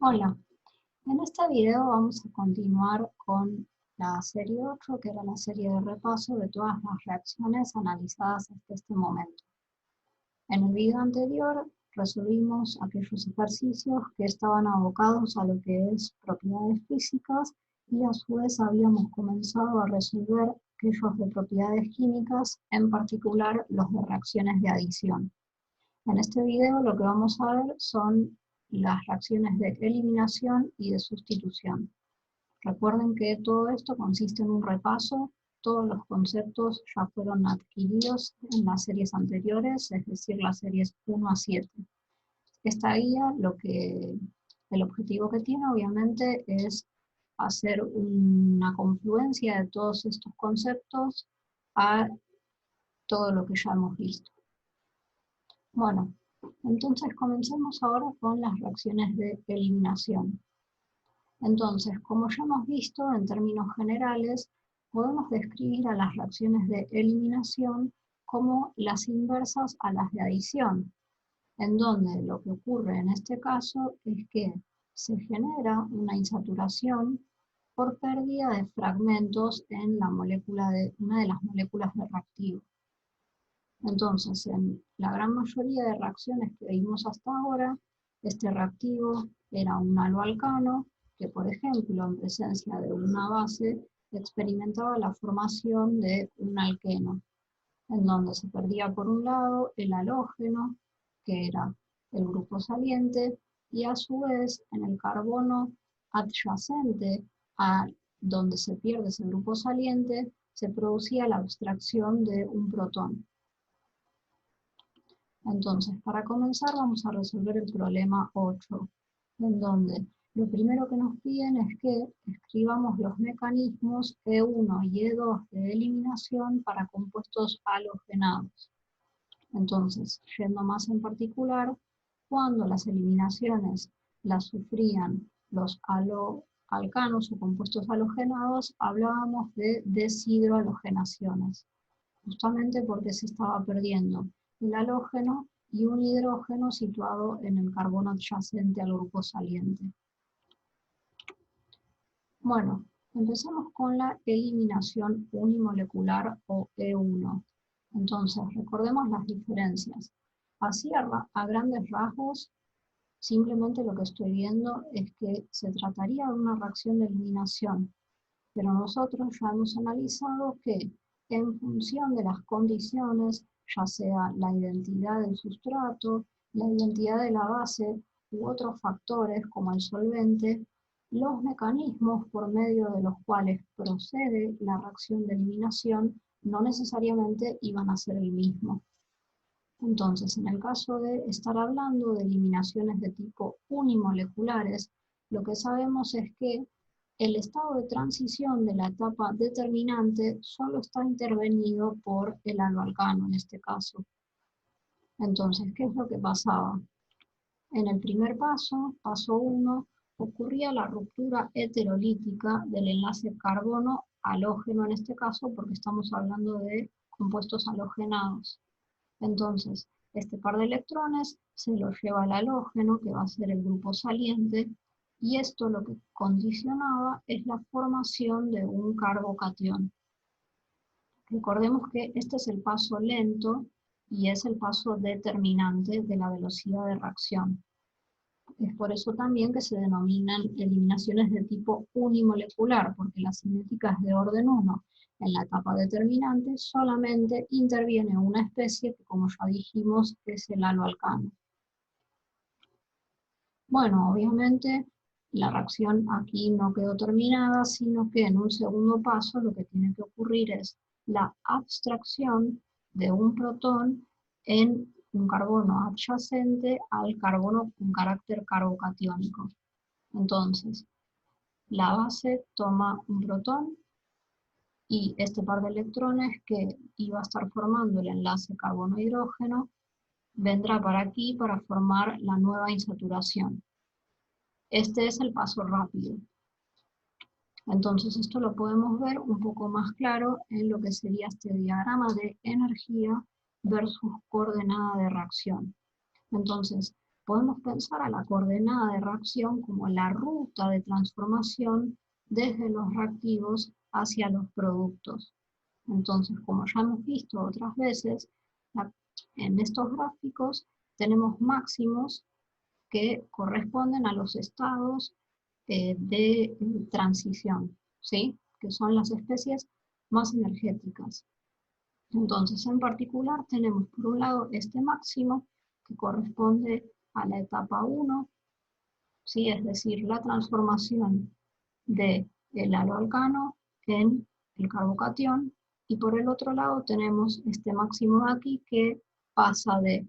Hola, en este video vamos a continuar con la serie 8, que era la serie de repaso de todas las reacciones analizadas hasta este momento. En el video anterior resolvimos aquellos ejercicios que estaban abocados a lo que es propiedades físicas y a su vez habíamos comenzado a resolver aquellos de propiedades químicas, en particular los de reacciones de adición. En este video lo que vamos a ver son las reacciones de eliminación y de sustitución. Recuerden que todo esto consiste en un repaso, todos los conceptos ya fueron adquiridos en las series anteriores, es decir, las series 1 a 7. Esta guía, el objetivo que tiene obviamente es hacer una confluencia de todos estos conceptos a todo lo que ya hemos visto. Bueno, entonces comencemos ahora con las reacciones de eliminación. Entonces, como ya hemos visto en términos generales, podemos describir a las reacciones de eliminación como las inversas a las de adición, en donde lo que ocurre en este caso es que se genera una insaturación por pérdida de fragmentos en la molécula una de las moléculas de reactivo. Entonces, en la gran mayoría de reacciones que vimos hasta ahora, este reactivo era un haloalcano que, por ejemplo, en presencia de una base, experimentaba la formación de un alqueno, en donde se perdía por un lado el halógeno, que era el grupo saliente, y a su vez en el carbono adyacente a donde se pierde ese grupo saliente, se producía la abstracción de un protón. Entonces, para comenzar vamos a resolver el problema 8, en donde lo primero que nos piden es que escribamos los mecanismos E1 y E2 de eliminación para compuestos halogenados. Entonces, yendo más en particular, cuando las eliminaciones las sufrían los haloalcanos o compuestos halogenados, hablábamos de deshidrohalogenaciones, justamente porque se estaba perdiendo el halógeno y un hidrógeno situado en el carbono adyacente al grupo saliente. Bueno, empezamos con la eliminación unimolecular o E1. Entonces, recordemos las diferencias. Así a grandes rasgos, simplemente lo que estoy viendo es que se trataría de una reacción de eliminación, pero nosotros ya hemos analizado que en función de las condiciones, ya sea la identidad del sustrato, la identidad de la base u otros factores como el solvente, los mecanismos por medio de los cuales procede la reacción de eliminación no necesariamente iban a ser el mismo. Entonces, en el caso de estar hablando de eliminaciones de tipo unimoleculares, lo que sabemos es que el estado de transición de la etapa determinante solo está intervenido por el haloalcano en este caso. Entonces, ¿qué es lo que pasaba? En el primer paso, paso 1, ocurría la ruptura heterolítica del enlace carbono-halógeno en este caso, porque estamos hablando de compuestos halogenados. Entonces, este par de electrones se lo lleva al halógeno, que va a ser el grupo saliente, y esto lo que condicionaba es la formación de un carbocatión. Recordemos que este es el paso lento y es el paso determinante de la velocidad de reacción. Es por eso también que se denominan eliminaciones de tipo unimolecular, porque la cinética es de orden 1. En la etapa determinante solamente interviene una especie que, como ya dijimos, es el haloalcano. Bueno, obviamente la reacción aquí no quedó terminada, sino que en un segundo paso lo que tiene que ocurrir es la abstracción de un protón en un carbono adyacente al carbono con carácter carbocatiónico. Entonces, la base toma un protón y este par de electrones que iba a estar formando el enlace carbono-hidrógeno vendrá para aquí para formar la nueva insaturación. Este es el paso rápido. Entonces esto lo podemos ver un poco más claro en lo que sería este diagrama de energía versus coordenada de reacción. Entonces, podemos pensar a la coordenada de reacción como la ruta de transformación desde los reactivos hacia los productos. Entonces, como ya hemos visto otras veces, en estos gráficos tenemos máximos que corresponden a los estados de transición, ¿sí? Que son las especies más energéticas. Entonces, en particular, tenemos por un lado este máximo que corresponde a la etapa 1, ¿sí? Es decir, la transformación del aloalcano en el carbocatión, y por el otro lado tenemos este máximo de aquí que pasa de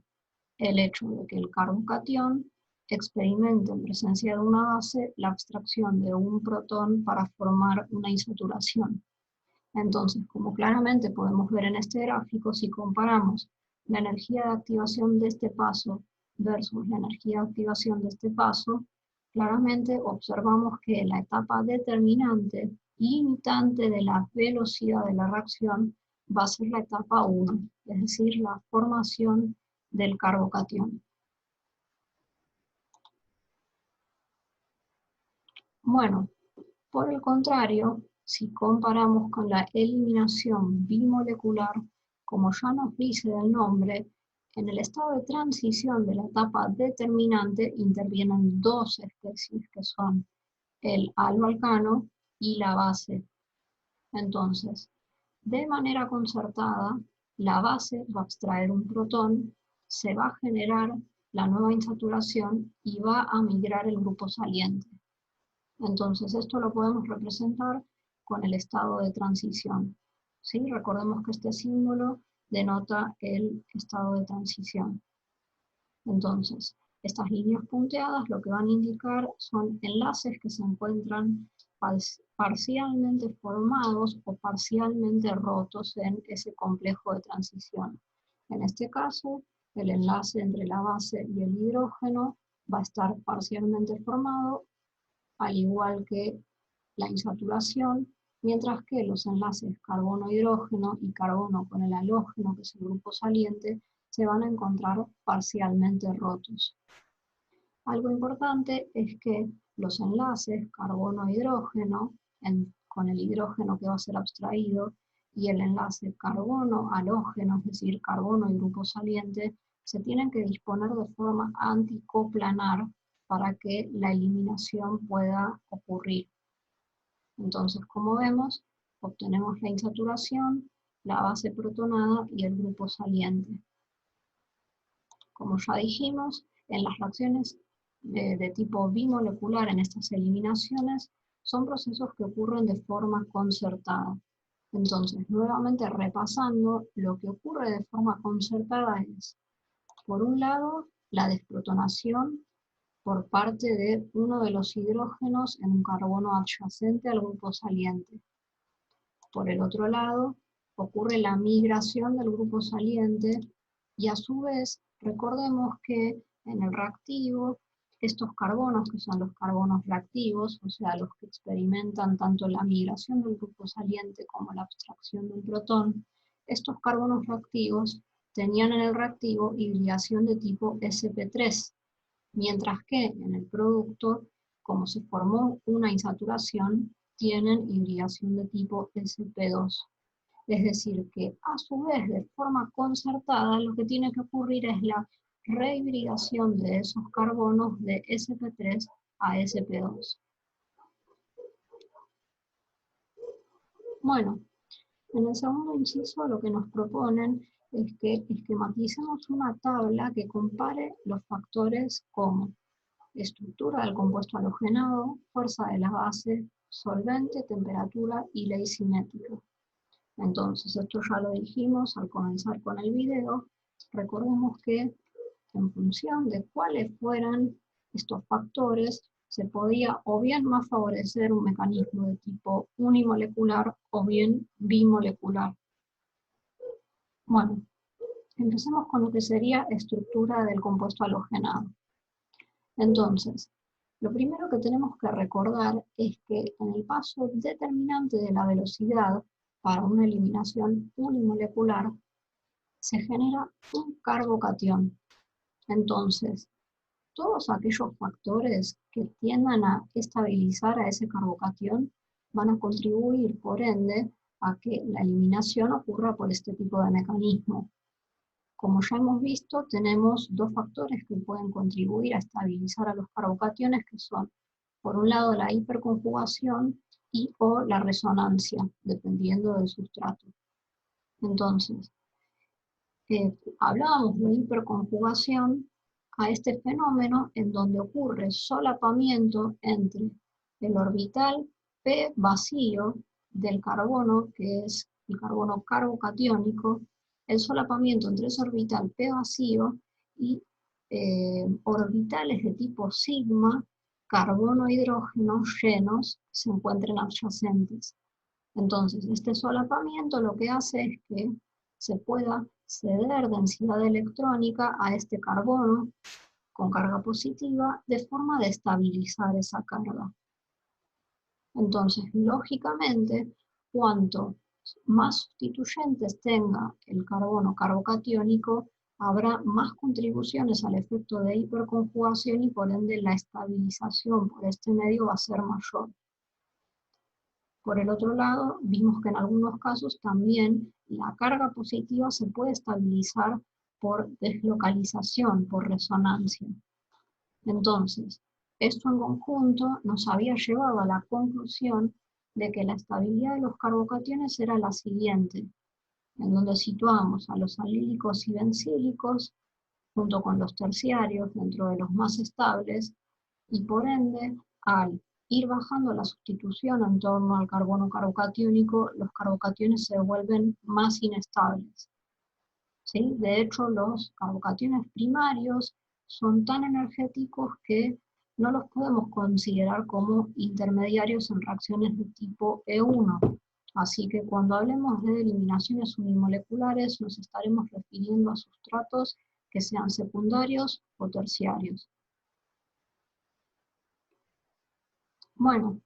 el hecho de que el carbocatión experimenta en presencia de una base la abstracción de un protón para formar una insaturación. Entonces, como claramente podemos ver en este gráfico, si comparamos la energía de activación de este paso versus la energía de activación de este paso, claramente observamos que la etapa determinante, limitante de la velocidad de la reacción, va a ser la etapa 1, es decir, la formación del carbocatión. Bueno, por el contrario, si comparamos con la eliminación bimolecular, como ya nos dice el nombre, en el estado de transición de la etapa determinante intervienen dos especies que son el aloalcano y la base. Entonces, de manera concertada, la base va a extraer un protón, se va a generar la nueva insaturación y va a migrar el grupo saliente. Entonces, esto lo podemos representar con el estado de transición, ¿sí? Recordemos que este símbolo denota el estado de transición. Entonces, estas líneas punteadas lo que van a indicar son enlaces que se encuentran parcialmente formados o parcialmente rotos en ese complejo de transición. En este caso, el enlace entre la base y el hidrógeno va a estar parcialmente formado, al igual que la insaturación, mientras que los enlaces carbono-hidrógeno y carbono con el halógeno, que es el grupo saliente, se van a encontrar parcialmente rotos. Algo importante es que los enlaces carbono-hidrógeno, con el hidrógeno que va a ser abstraído, y el enlace carbono-halógeno, es decir, carbono y grupo saliente, se tienen que disponer de forma anticoplanar para que la eliminación pueda ocurrir. Entonces, como vemos, obtenemos la insaturación, la base protonada y el grupo saliente. Como ya dijimos, en las reacciones de tipo bimolecular, en estas eliminaciones, son procesos que ocurren de forma concertada. Entonces, nuevamente repasando, lo que ocurre de forma concertada es, por un lado, la desprotonación por parte de uno de los hidrógenos en un carbono adyacente al grupo saliente. Por el otro lado, ocurre la migración del grupo saliente y a su vez, recordemos que en el reactivo, estos carbonos, que son los carbonos reactivos, o sea, los que experimentan tanto la migración del grupo saliente como la abstracción de un protón, estos carbonos reactivos tenían en el reactivo hibridación de tipo sp3, mientras que en el producto, como se formó una insaturación, tienen hibridación de tipo sp2. Es decir, que a su vez, de forma concertada, lo que tiene que ocurrir es la rehibridación de esos carbonos de sp3 a sp2. Bueno, en el segundo inciso lo que nos proponen es que esquematicemos una tabla que compare los factores como estructura del compuesto halogenado, fuerza de la base, solvente, temperatura y ley cinética. Entonces, esto ya lo dijimos al comenzar con el video. Recordemos que en función de cuáles fueran estos factores, se podía o bien más favorecer un mecanismo de tipo unimolecular o bien bimolecular. Bueno, empecemos con lo que sería estructura del compuesto halogenado. Entonces, lo primero que tenemos que recordar es que en el paso determinante de la velocidad para una eliminación unimolecular se genera un carbocatión. Entonces, todos aquellos factores que tiendan a estabilizar a ese carbocatión van a contribuir, por ende, a que la eliminación ocurra por este tipo de mecanismo. Como ya hemos visto, tenemos dos factores que pueden contribuir a estabilizar a los carbocationes, que son, por un lado, la hiperconjugación y o la resonancia, dependiendo del sustrato. Entonces, hablábamos de hiperconjugación a este fenómeno en donde ocurre solapamiento entre el orbital P vacío del carbono, que es el carbono carbocatiónico, el solapamiento entre ese orbital P vacío y orbitales de tipo sigma, carbono-hidrógeno llenos, que se encuentren adyacentes. Entonces, este solapamiento lo que hace es que se pueda ceder densidad electrónica a este carbono con carga positiva de forma de estabilizar esa carga. Entonces, lógicamente, cuanto más sustituyentes tenga el carbono carbocatiónico, habrá más contribuciones al efecto de hiperconjugación y por ende la estabilización por este medio va a ser mayor. Por el otro lado, vimos que en algunos casos también la carga positiva se puede estabilizar por deslocalización, por resonancia. Entonces, esto en conjunto nos había llevado a la conclusión de que la estabilidad de los carbocationes era la siguiente, en donde situamos a los alílicos y bencílicos junto con los terciarios dentro de los más estables, y por ende, al ir bajando la sustitución en torno al carbono carbocatiónico, los carbocationes se vuelven más inestables. ¿Sí? De hecho, los carbocationes primarios son tan energéticos que no los podemos considerar como intermediarios en reacciones de tipo E1. Así que cuando hablemos de eliminaciones unimoleculares, nos estaremos refiriendo a sustratos que sean secundarios o terciarios. Bueno,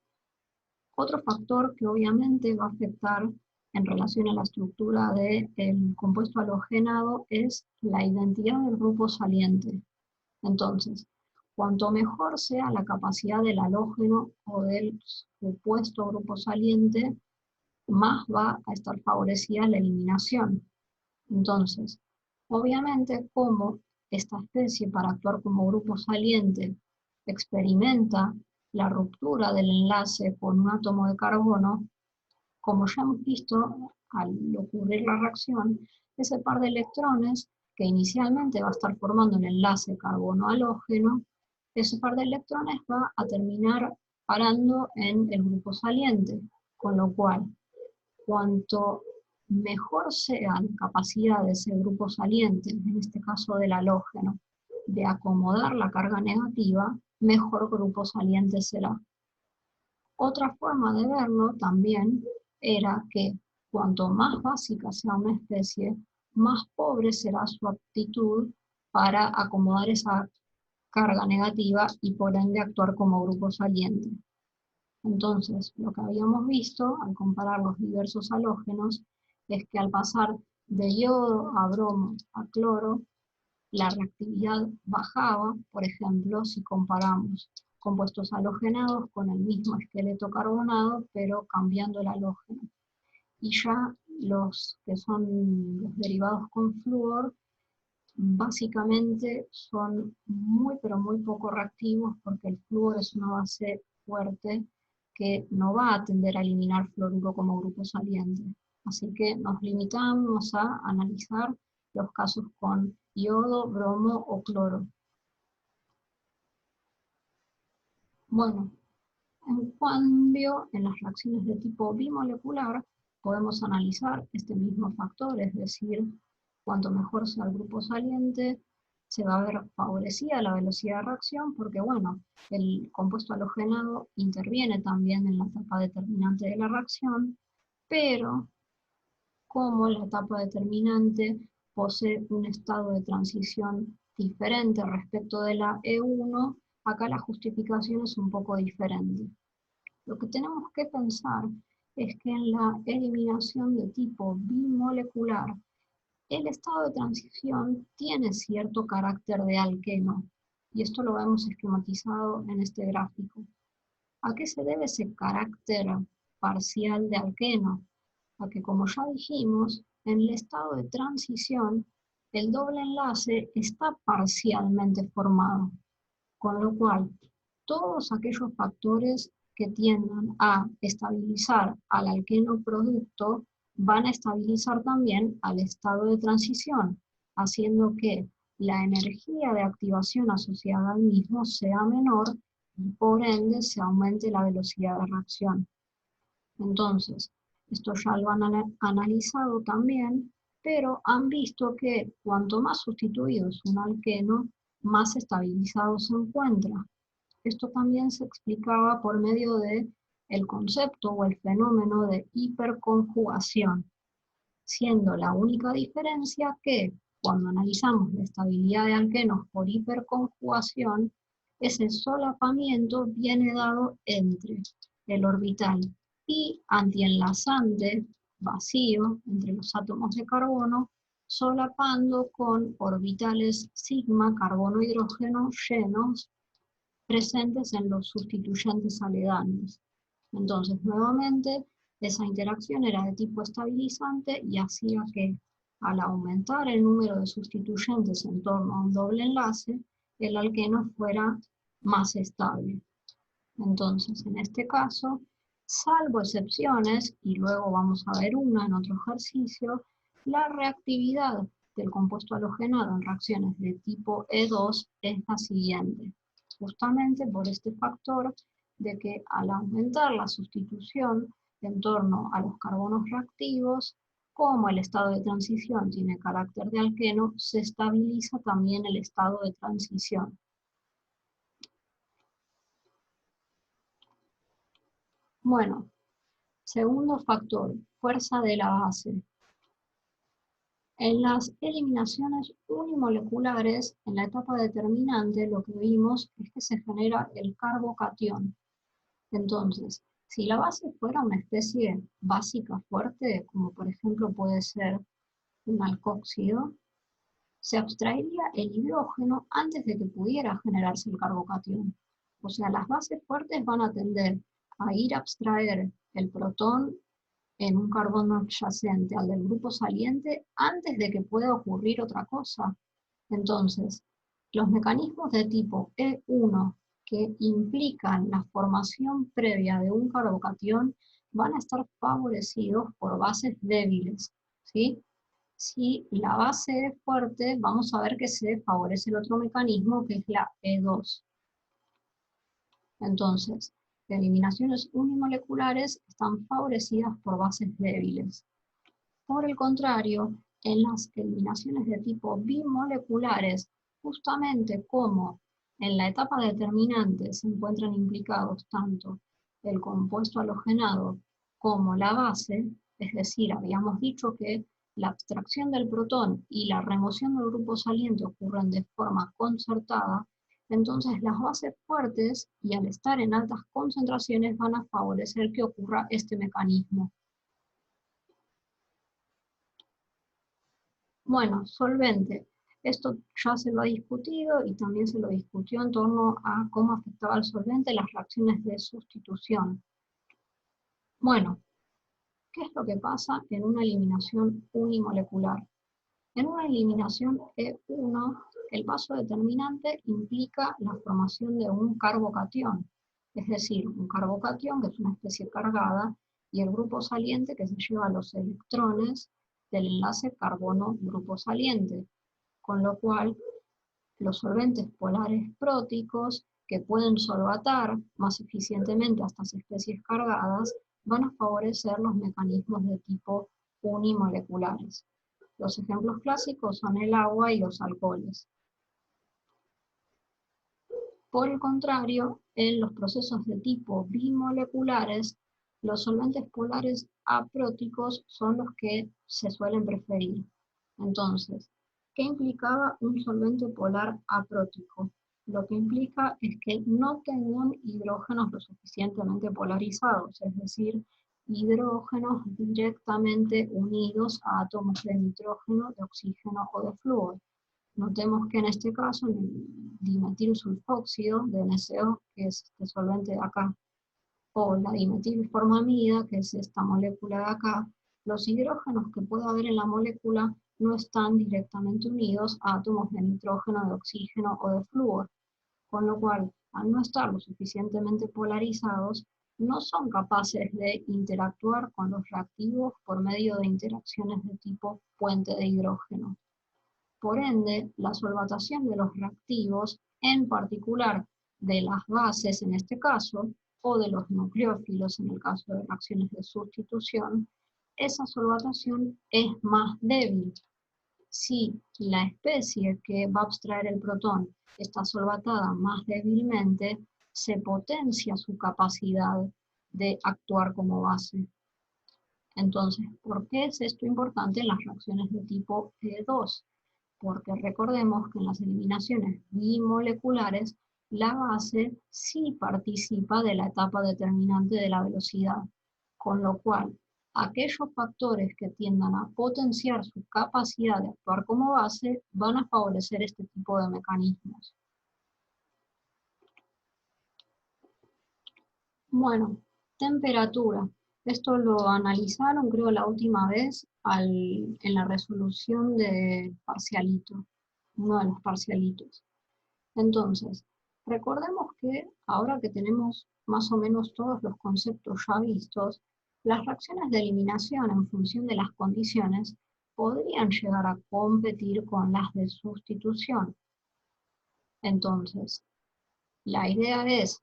otro factor que obviamente va a afectar en relación a la estructura del compuesto halogenado es la identidad del grupo saliente. Entonces, cuanto mejor sea la capacidad del halógeno o del supuesto grupo saliente, más va a estar favorecida la eliminación. Entonces, obviamente, como esta especie para actuar como grupo saliente experimenta la ruptura del enlace con un átomo de carbono, como ya hemos visto, al ocurrir la reacción, ese par de electrones que inicialmente va a estar formando un enlace carbono-halógeno, ese par de electrones va a terminar parando en el grupo saliente, con lo cual, cuanto mejor sea la capacidad de ese grupo saliente, en este caso del halógeno, de acomodar la carga negativa, mejor grupo saliente será. Otra forma de verlo también era que cuanto más básica sea una especie, más pobre será su aptitud para acomodar esa carga negativa y por ende actuar como grupo saliente. Entonces, lo que habíamos visto al comparar los diversos halógenos es que al pasar de yodo a bromo a cloro, la reactividad bajaba, por ejemplo, si comparamos compuestos halogenados con el mismo esqueleto carbonado, pero cambiando el halógeno. Y ya los que son los derivados con flúor, básicamente son muy pero muy poco reactivos porque el flúor es una base fuerte que no va a tender a eliminar fluoruro como grupo saliente. Así que nos limitamos a analizar los casos con yodo, bromo o cloro. Bueno, en cambio, en las reacciones de tipo bimolecular podemos analizar este mismo factor, es decir, cuanto mejor sea el grupo saliente, se va a ver favorecida la velocidad de reacción porque, bueno, el compuesto halogenado interviene también en la etapa determinante de la reacción, pero como la etapa determinante posee un estado de transición diferente respecto de la E1, acá la justificación es un poco diferente. Lo que tenemos que pensar es que en la eliminación de tipo bimolecular, el estado de transición tiene cierto carácter de alqueno. y esto lo vemos esquematizado en este gráfico. ¿A qué se debe ese carácter parcial de alqueno? A que, como ya dijimos, en el estado de transición, el doble enlace está parcialmente formado, con lo cual todos aquellos factores que tiendan a estabilizar al alqueno producto van a estabilizar también al estado de transición, haciendo que la energía de activación asociada al mismo sea menor y por ende se aumente la velocidad de reacción. Entonces, esto ya lo han analizado también, pero han visto que cuanto más sustituido es un alqueno, más estabilizado se encuentra. Esto también se explicaba por medio de el concepto o el fenómeno de hiperconjugación, siendo la única diferencia que cuando analizamos la estabilidad de alquenos por hiperconjugación, ese solapamiento viene dado entre el orbital y antienlazante vacío entre los átomos de carbono, solapando con orbitales sigma carbono-hidrógeno llenos presentes en los sustituyentes aledaños. Entonces, nuevamente, esa interacción era de tipo estabilizante y hacía que, al aumentar el número de sustituyentes en torno a un doble enlace, el alqueno fuera más estable. Entonces, en este caso, salvo excepciones, y luego vamos a ver una en otro ejercicio, la reactividad del compuesto halogenado en reacciones de tipo E2 es la siguiente, justamente por este factor de que al aumentar la sustitución en torno a los carbonos reactivos, como el estado de transición tiene carácter de alqueno, se estabiliza también el estado de transición. Bueno, segundo factor, fuerza de la base. En las eliminaciones unimoleculares, en la etapa determinante, lo que vimos es que se genera el carbocatión. Entonces, si la base fuera una especie básica fuerte, como por ejemplo puede ser un alcóxido, se abstraería el hidrógeno antes de que pudiera generarse el carbocatión. O sea, las bases fuertes van a tender a ir a abstraer el protón en un carbono adyacente al del grupo saliente antes de que pueda ocurrir otra cosa. Entonces, los mecanismos de tipo E1 que implican la formación previa de un carbocatión van a estar favorecidos por bases débiles, ¿sí? Si la base es fuerte, vamos a ver que se favorece el otro mecanismo, que es la E2. Entonces, las eliminaciones unimoleculares están favorecidas por bases débiles. Por el contrario, en las eliminaciones de tipo bimoleculares, justamente como en la etapa determinante se encuentran implicados tanto el compuesto halogenado como la base, es decir, habíamos dicho que la abstracción del protón y la remoción del grupo saliente ocurren de forma concertada, entonces las bases fuertes y al estar en altas concentraciones van a favorecer que ocurra este mecanismo. Bueno, solvente. Esto ya se lo ha discutido y también se lo discutió en torno a cómo afectaba al solvente las reacciones de sustitución. Bueno, ¿qué es lo que pasa en una eliminación unimolecular? En una eliminación E1, el paso determinante implica la formación de un carbocatión, es decir, un carbocatión que es una especie cargada y el grupo saliente que se lleva los electrones del enlace carbono-grupo saliente, con lo cual los solventes polares próticos que pueden solvatar más eficientemente a estas especies cargadas van a favorecer los mecanismos de tipo unimoleculares. Los ejemplos clásicos son el agua y los alcoholes. Por el contrario, en los procesos de tipo bimoleculares, los solventes polares apróticos son los que se suelen preferir. Entonces, ¿qué implicaba un solvente polar aprótico? Lo que implica es que no tengan hidrógenos lo suficientemente polarizados, es decir, hidrógenos directamente unidos a átomos de nitrógeno, de oxígeno o de flúor. Notemos que en este caso el dimetilsulfóxido de NCO, que es este solvente de acá, o la dimetilformamida, que es esta molécula de acá, los hidrógenos que puede haber en la molécula no están directamente unidos a átomos de nitrógeno, de oxígeno o de flúor, con lo cual, al no estar lo suficientemente polarizados, no son capaces de interactuar con los reactivos por medio de interacciones de tipo puente de hidrógeno. Por ende, la solvatación de los reactivos, en particular de las bases en este caso, o de los nucleófilos en el caso de reacciones de sustitución, esa solvatación es más débil. Si la especie que va a abstraer el protón está solvatada más débilmente, se potencia su capacidad de actuar como base. Entonces, ¿por qué es esto importante en las reacciones de tipo E2? Porque recordemos que en las eliminaciones bimoleculares, la base sí participa de la etapa determinante de la velocidad, con lo cual aquellos factores que tiendan a potenciar su capacidad de actuar como base van a favorecer este tipo de mecanismos. Bueno, temperatura. Esto lo analizaron, creo, la última vez en la resolución del parcialito, uno de los parcialitos. Entonces, recordemos que ahora que tenemos más o menos todos los conceptos ya vistos, las reacciones de eliminación en función de las condiciones podrían llegar a competir con las de sustitución. Entonces, la idea es,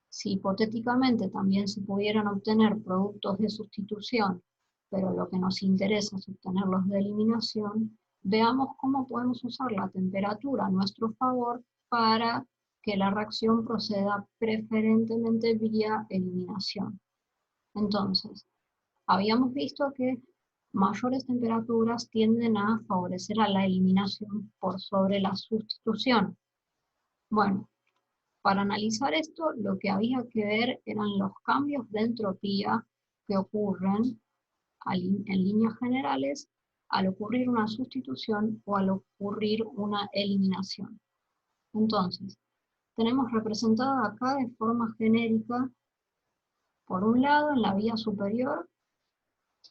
si hipotéticamente también se pudieran obtener productos de sustitución, pero lo que nos interesa es obtenerlos de eliminación, veamos cómo podemos usar la temperatura a nuestro favor para que la reacción proceda preferentemente vía eliminación. Entonces, habíamos visto que mayores temperaturas tienden a favorecer a la eliminación por sobre la sustitución. Bueno, para analizar esto, lo que había que ver eran los cambios de entropía que ocurren en líneas generales al ocurrir una sustitución o al ocurrir una eliminación. Entonces, tenemos representada acá de forma genérica, por un lado, en la vía superior,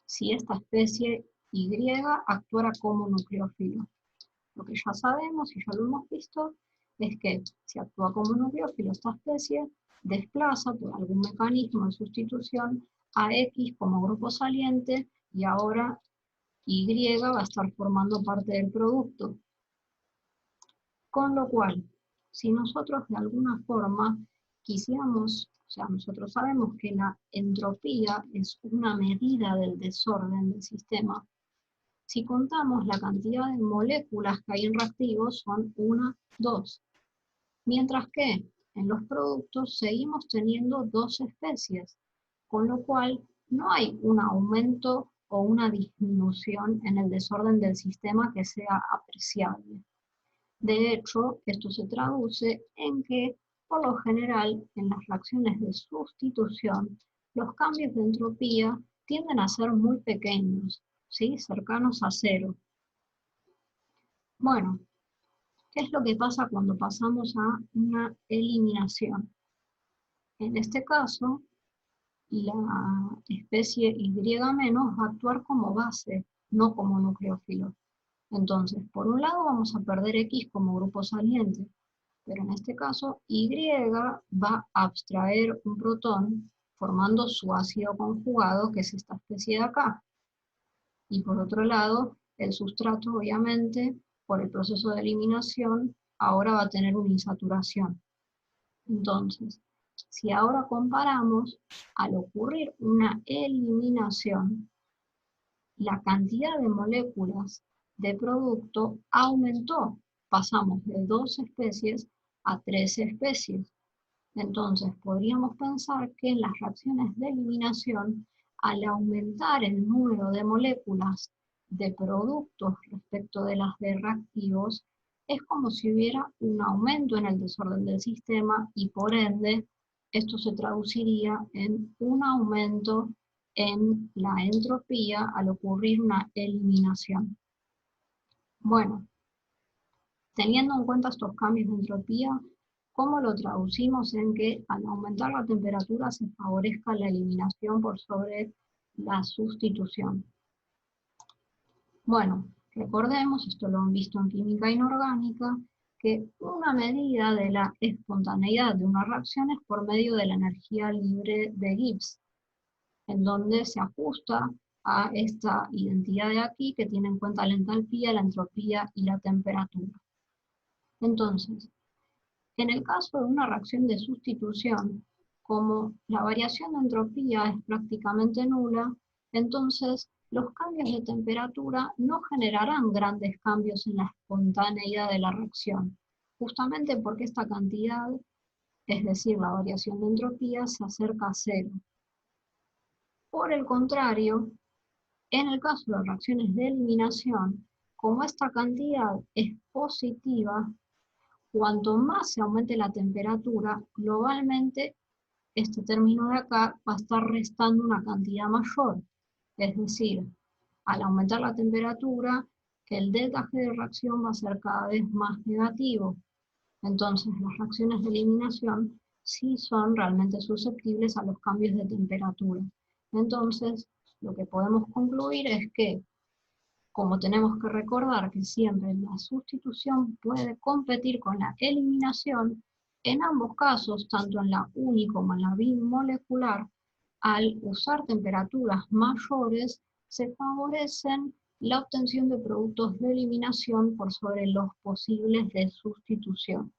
si esta especie Y actuara como nucleófilo. Lo que ya sabemos y ya lo hemos visto es que si actúa como nucleófilo esta especie, desplaza por algún mecanismo de sustitución a X como grupo saliente y ahora Y va a estar formando parte del producto. Con lo cual, si nosotros de alguna forma quisiéramos, o sea, nosotros sabemos que la entropía es una medida del desorden del sistema. Si contamos la cantidad de moléculas que hay en reactivos son 1, 2. Mientras que en los productos seguimos teniendo 2 especies, con lo cual no hay un aumento o una disminución en el desorden del sistema que sea apreciable. De hecho, esto se traduce en que, por lo general, en las reacciones de sustitución, los cambios de entropía tienden a ser muy pequeños, ¿sí? Cercanos a cero. Bueno, ¿qué es lo que pasa cuando pasamos a una eliminación? En este caso, la especie Y- va a actuar como base, no como nucleófilo. Entonces, por un lado vamos a perder X como grupo saliente, pero en este caso Y va a abstraer un protón formando su ácido conjugado, que es esta especie de acá. Y por otro lado, el sustrato, obviamente, por el proceso de eliminación, ahora va a tener una insaturación. Entonces, si ahora comparamos, al ocurrir una eliminación, la cantidad de moléculas de producto aumentó. Pasamos de 2 especies a 3 especies. Entonces, podríamos pensar que en las reacciones de eliminación, al aumentar el número de moléculas de productos respecto de las de reactivos, es como si hubiera un aumento en el desorden del sistema y por ende esto se traduciría en un aumento en la entropía al ocurrir una eliminación. Bueno, Teniendo en cuenta estos cambios de entropía, ¿cómo lo traducimos en que al aumentar la temperatura se favorezca la eliminación por sobre la sustitución? Bueno, recordemos, esto lo han visto en química inorgánica, que una medida de la espontaneidad de una reacción es por medio de la energía libre de Gibbs, en donde se ajusta a esta identidad de aquí que tiene en cuenta la entalpía, la entropía y la temperatura. Entonces, en el caso de una reacción de sustitución, como la variación de entropía es prácticamente nula, entonces los cambios de temperatura no generarán grandes cambios en la espontaneidad de la reacción, justamente porque esta cantidad, es decir, la variación de entropía, se acerca a cero. Por el contrario, en el caso de reacciones de eliminación, como esta cantidad es positiva, cuanto más se aumente la temperatura, globalmente este término de acá va a estar restando una cantidad mayor. Es decir, al aumentar la temperatura, el delta G de reacción va a ser cada vez más negativo. Entonces, las reacciones de eliminación sí son realmente susceptibles a los cambios de temperatura. Entonces, lo que podemos concluir es que, como tenemos que recordar que siempre la sustitución puede competir con la eliminación, en ambos casos, tanto en la uni como en la bimolecular, al usar temperaturas mayores, se favorecen la obtención de productos de eliminación por sobre los posibles de sustitución.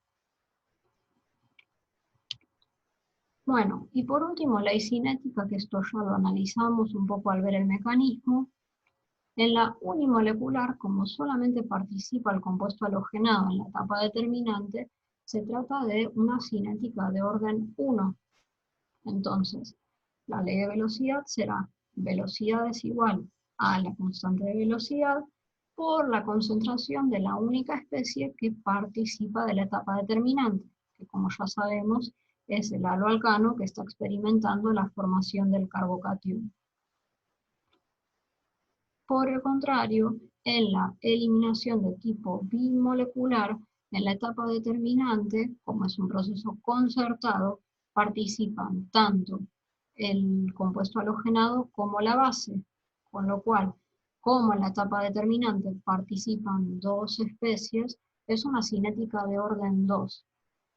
Bueno, y por último, la cinética, que esto ya lo analizamos un poco al ver el mecanismo. En la unimolecular, como solamente participa el compuesto halogenado en la etapa determinante, se trata de una cinética de orden 1. Entonces, la ley de velocidad será velocidad es igual a la constante de velocidad por la concentración de la única especie que participa de la etapa determinante, que como ya sabemos es el haloalcano que está experimentando la formación del carbocatión. Por el contrario, en la eliminación de tipo bimolecular, en la etapa determinante, como es un proceso concertado, participan tanto el compuesto halogenado como la base, con lo cual, como en la etapa determinante participan dos especies, es una cinética de orden 2.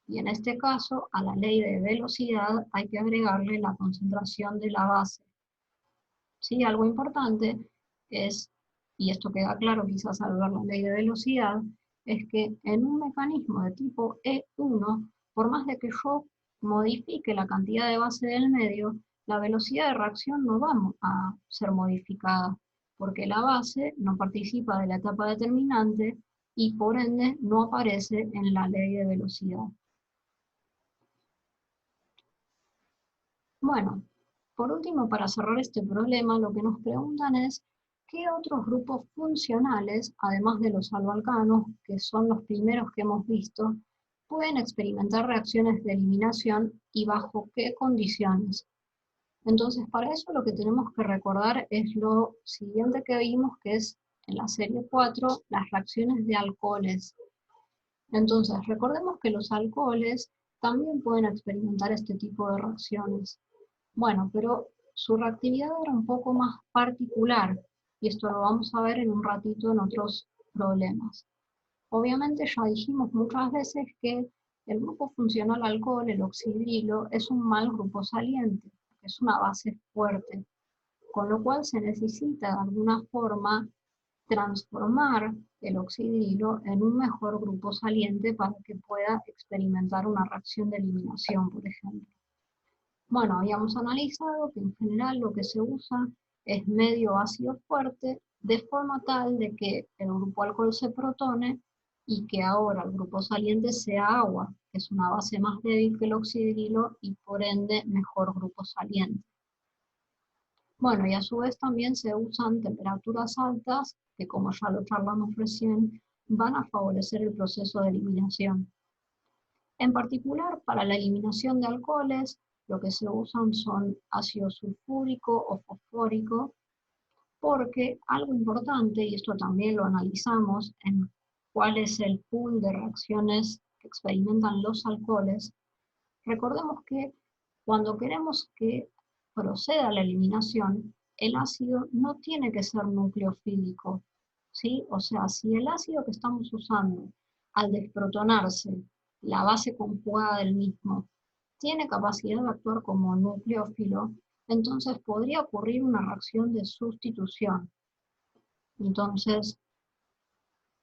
Y en este caso, a la ley de velocidad hay que agregarle la concentración de la base. ¿Sí? Algo importante es, y esto queda claro quizás al ver la ley de velocidad, es que en un mecanismo de tipo E1, por más de que yo modifique la cantidad de base del medio, la velocidad de reacción no va a ser modificada, porque la base no participa de la etapa determinante y por ende no aparece en la ley de velocidad. Bueno, por último, para cerrar este problema, lo que nos preguntan es ¿qué otros grupos funcionales, además de los haloalcanos, que son los primeros que hemos visto, pueden experimentar reacciones de eliminación y bajo qué condiciones? Entonces, para eso lo que tenemos que recordar es lo siguiente que vimos, que es en la serie 4, las reacciones de alcoholes. Entonces, recordemos que los alcoholes también pueden experimentar este tipo de reacciones. Bueno, pero su reactividad era un poco más particular, y esto lo vamos a ver en un ratito en otros problemas. Obviamente ya dijimos muchas veces que el grupo funcional alcohol, el oxidrilo, es un mal grupo saliente, es una base fuerte, con lo cual se necesita de alguna forma transformar el oxidrilo en un mejor grupo saliente para que pueda experimentar una reacción de eliminación, por ejemplo. Bueno, habíamos analizado que en general lo que se usa es medio ácido fuerte, de forma tal de que el grupo alcohol se protone y que ahora el grupo saliente sea agua, que es una base más débil que el oxidrilo y por ende mejor grupo saliente. Bueno, y a su vez también se usan temperaturas altas, que como ya lo charlamos recién, van a favorecer el proceso de eliminación. En particular, para la eliminación de alcoholes, lo que se usan son ácido sulfúrico o fosfórico, porque algo importante, y esto también lo analizamos en cuál es el pool de reacciones que experimentan los alcoholes, recordemos que cuando queremos que proceda la eliminación, el ácido no tiene que ser nucleofílico, ¿sí? O sea, si el ácido que estamos usando al desprotonarse, la base conjugada del mismo, tiene capacidad de actuar como nucleófilo, entonces podría ocurrir una reacción de sustitución. Entonces,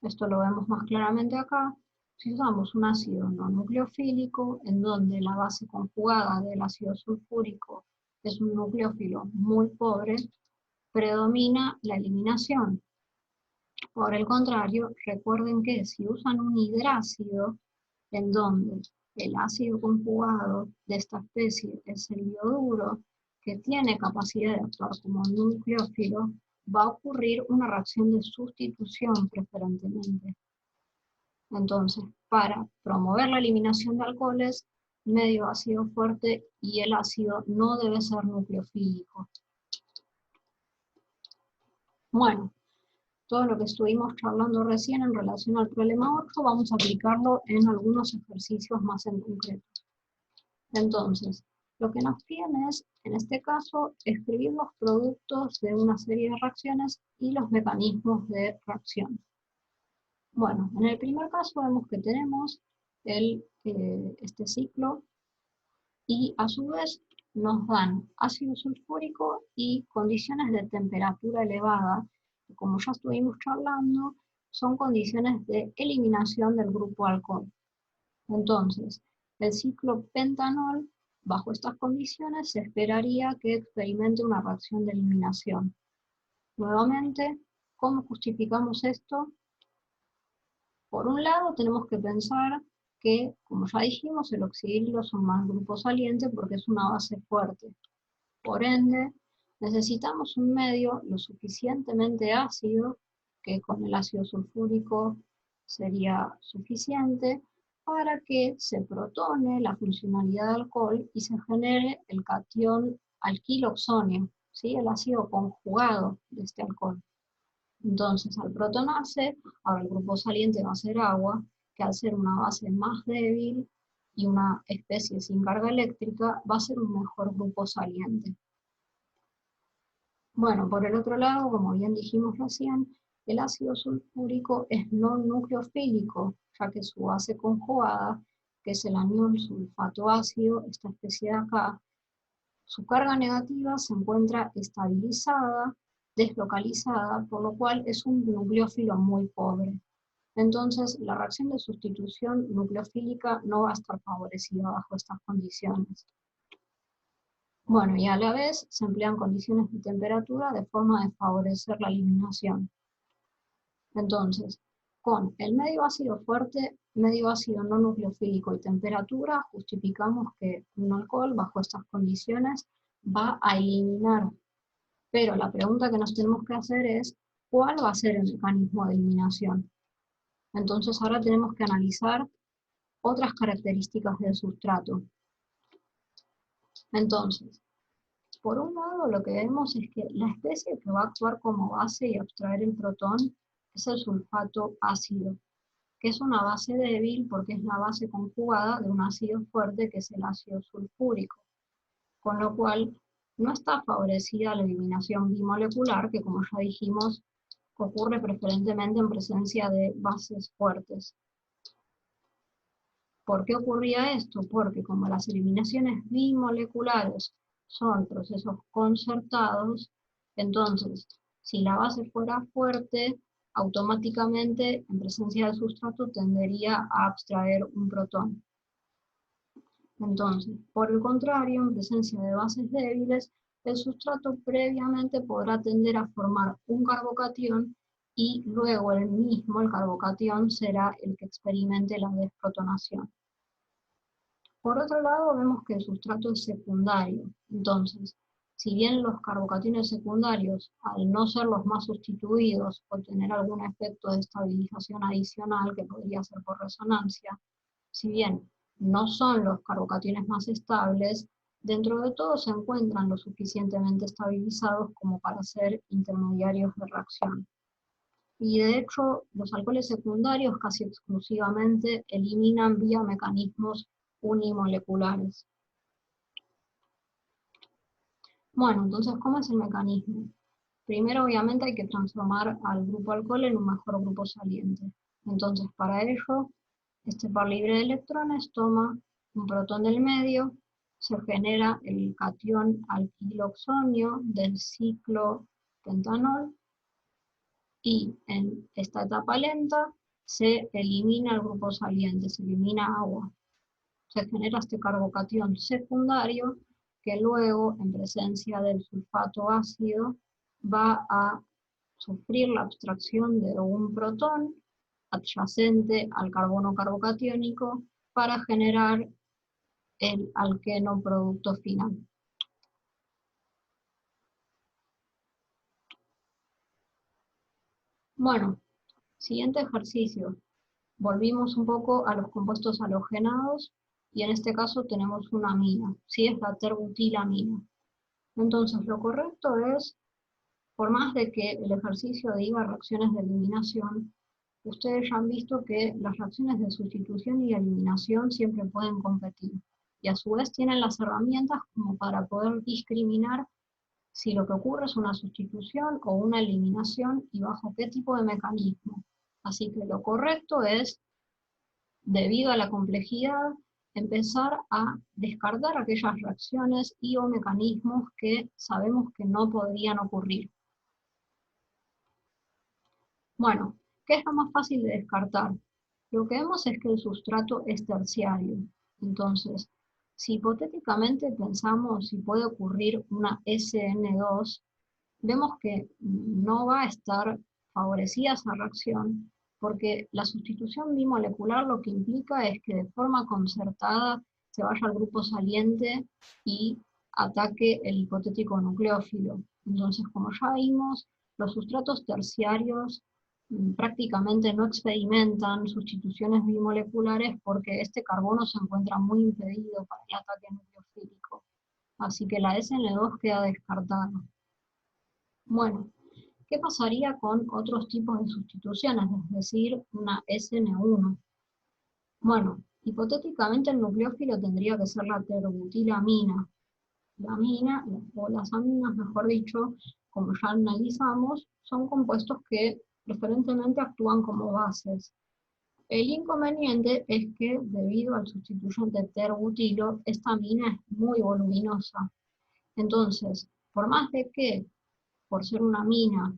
esto lo vemos más claramente acá. Si usamos un ácido no nucleofílico, en donde la base conjugada del ácido sulfúrico es un nucleófilo muy pobre, predomina la eliminación. Por el contrario, recuerden que si usan un hidrácido, en donde el ácido conjugado de esta especie es el ioduro, que tiene capacidad de actuar como nucleófilo, va a ocurrir una reacción de sustitución preferentemente. Entonces, para promover la eliminación de alcoholes, medio ácido fuerte y el ácido no debe ser nucleofílico. Bueno, todo lo que estuvimos charlando recién en relación al problema 8, vamos a aplicarlo en algunos ejercicios más en concreto. Entonces, lo que nos piden es, en este caso, escribir los productos de una serie de reacciones y los mecanismos de reacción. Bueno, en el primer caso vemos que tenemos este ciclo y a su vez nos dan ácido sulfúrico y condiciones de temperatura elevada, que como ya estuvimos charlando, son condiciones de eliminación del grupo alcohol. Entonces, el ciclo pentanol, bajo estas condiciones, se esperaría que experimente una reacción de eliminación. Nuevamente, ¿cómo justificamos esto? Por un lado, tenemos que pensar que, como ya dijimos, el oxidilo es un mal grupo saliente porque es una base fuerte. Por ende, necesitamos un medio lo suficientemente ácido, que con el ácido sulfúrico sería suficiente, para que se protone la funcionalidad del alcohol y se genere el catión alquiloxonio, ¿sí? El ácido conjugado de este alcohol. Entonces, al protonarse, ahora el grupo saliente va a ser agua, que al ser una base más débil y una especie sin carga eléctrica, va a ser un mejor grupo saliente. Bueno, por el otro lado, como bien dijimos recién, el ácido sulfúrico es no nucleofílico, ya que su base conjugada, que es el anión sulfato ácido, esta especie de acá, su carga negativa se encuentra estabilizada, deslocalizada, por lo cual es un nucleófilo muy pobre. Entonces, la reacción de sustitución nucleofílica no va a estar favorecida bajo estas condiciones. Bueno, y a la vez se emplean condiciones de temperatura de forma de favorecer la eliminación. Entonces, con el medio ácido fuerte, medio ácido no nucleofílico y temperatura, justificamos que un alcohol bajo estas condiciones va a eliminar. Pero la pregunta que nos tenemos que hacer es, ¿cuál va a ser el mecanismo de eliminación? Entonces ahora tenemos que analizar otras características del sustrato. Entonces, por un lado lo que vemos es que la especie que va a actuar como base y abstraer el protón es el sulfato ácido, que es una base débil porque es la base conjugada de un ácido fuerte que es el ácido sulfúrico, con lo cual no está favorecida la eliminación bimolecular, que como ya dijimos, ocurre preferentemente en presencia de bases fuertes. ¿Por qué ocurría esto? Porque como las eliminaciones bimoleculares son procesos concertados, entonces, si la base fuera fuerte, automáticamente en presencia del sustrato tendería a abstraer un protón. Entonces, por el contrario, en presencia de bases débiles, el sustrato previamente podrá tender a formar un carbocatión y luego el carbocatión, será el que experimente la desprotonación. Por otro lado, vemos que el sustrato es secundario. Entonces, si bien los carbocationes secundarios, al no ser los más sustituidos o tener algún efecto de estabilización adicional, que podría ser por resonancia, si bien no son los carbocationes más estables, dentro de todo se encuentran lo suficientemente estabilizados como para ser intermediarios de reacción. Y de hecho, los alcoholes secundarios casi exclusivamente eliminan vía mecanismos unimoleculares. Bueno, entonces, ¿cómo es el mecanismo? Primero, obviamente, hay que transformar al grupo alcohol en un mejor grupo saliente. Entonces, para ello, este par libre de electrones toma un protón del medio, se genera el catión alquiloxonio del ciclopentanol, y en esta etapa lenta se elimina el grupo saliente, se elimina agua. Se genera este carbocatión secundario que luego, en presencia del sulfato ácido, va a sufrir la abstracción de un protón adyacente al carbono carbocatiónico para generar el alqueno producto final. Bueno, siguiente ejercicio. Volvimos un poco a los compuestos halogenados y en este caso tenemos una amina, ¿sí? Es la terbutilamina. Entonces lo correcto es, por más de que el ejercicio diga reacciones de eliminación, ustedes ya han visto que las reacciones de sustitución y eliminación siempre pueden competir. Y a su vez tienen las herramientas como para poder discriminar si lo que ocurre es una sustitución o una eliminación y bajo qué tipo de mecanismo. Así que lo correcto es, debido a la complejidad, empezar a descartar aquellas reacciones y o mecanismos que sabemos que no podrían ocurrir. Bueno, ¿qué es lo más fácil de descartar? Lo que vemos es que el sustrato es terciario. Entonces, si hipotéticamente pensamos si puede ocurrir una SN2, vemos que no va a estar favorecida esa reacción, porque la sustitución bimolecular lo que implica es que de forma concertada se vaya al grupo saliente y ataque el hipotético nucleófilo. Entonces, como ya vimos, los sustratos terciarios prácticamente no experimentan sustituciones bimoleculares porque este carbono se encuentra muy impedido para el ataque nucleofílico. Así que la SN2 queda descartada. Bueno, ¿qué pasaría con otros tipos de sustituciones? Es decir, una SN1. Bueno, hipotéticamente el nucleófilo tendría que ser la terbutilamina. La amina, o las aminas, mejor dicho, como ya analizamos, son compuestos que preferentemente actúan como bases. El inconveniente es que, debido al sustituyente terbutilo, esta amina es muy voluminosa. Entonces, por más de que por ser una amina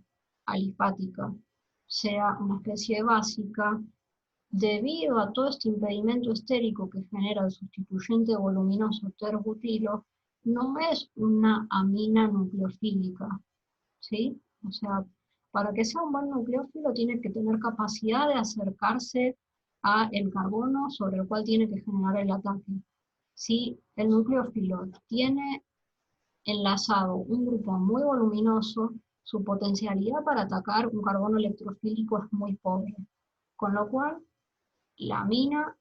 alifática, sea una especie básica, debido a todo este impedimento estérico que genera el sustituyente voluminoso terbutilo, no es una amina nucleofílica, ¿sí? O sea, para que sea un buen nucleófilo tiene que tener capacidad de acercarse a el carbono sobre el cual tiene que generar el ataque. Si el nucleófilo tiene enlazado un grupo muy voluminoso, su potencialidad para atacar un carbono electrofílico es muy pobre, con lo cual la amina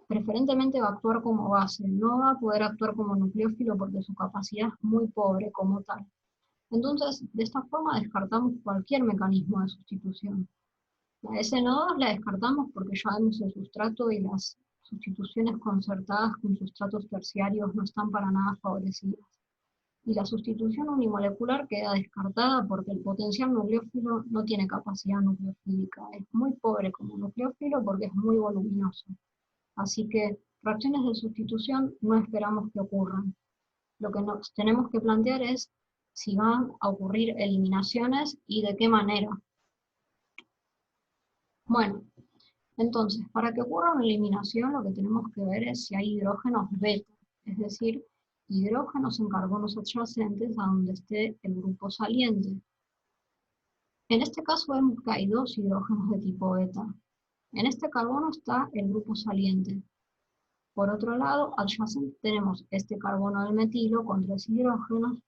preferentemente va a actuar como base, no va a poder actuar como nucleófilo porque su capacidad es muy pobre como tal. Entonces, de esta forma descartamos cualquier mecanismo de sustitución. La SN2 la descartamos porque ya vemos el sustrato y las sustituciones concertadas con sustratos terciarios no están para nada favorecidas. Y la sustitución unimolecular queda descartada porque el potencial nucleófilo no tiene capacidad nucleofílica, es muy pobre como nucleófilo porque es muy voluminoso. Así que reacciones de sustitución no esperamos que ocurran. Lo que nos tenemos que plantear es si van a ocurrir eliminaciones y de qué manera. Bueno, entonces, para que ocurra una eliminación lo que tenemos que ver es si hay hidrógenos beta, es decir, hidrógenos en carbonos adyacentes a donde esté el grupo saliente. En este caso vemos que hay dos hidrógenos de tipo beta. En este carbono está el grupo saliente. Por otro lado, adyacente tenemos este carbono del metilo con 3 hidrógenos,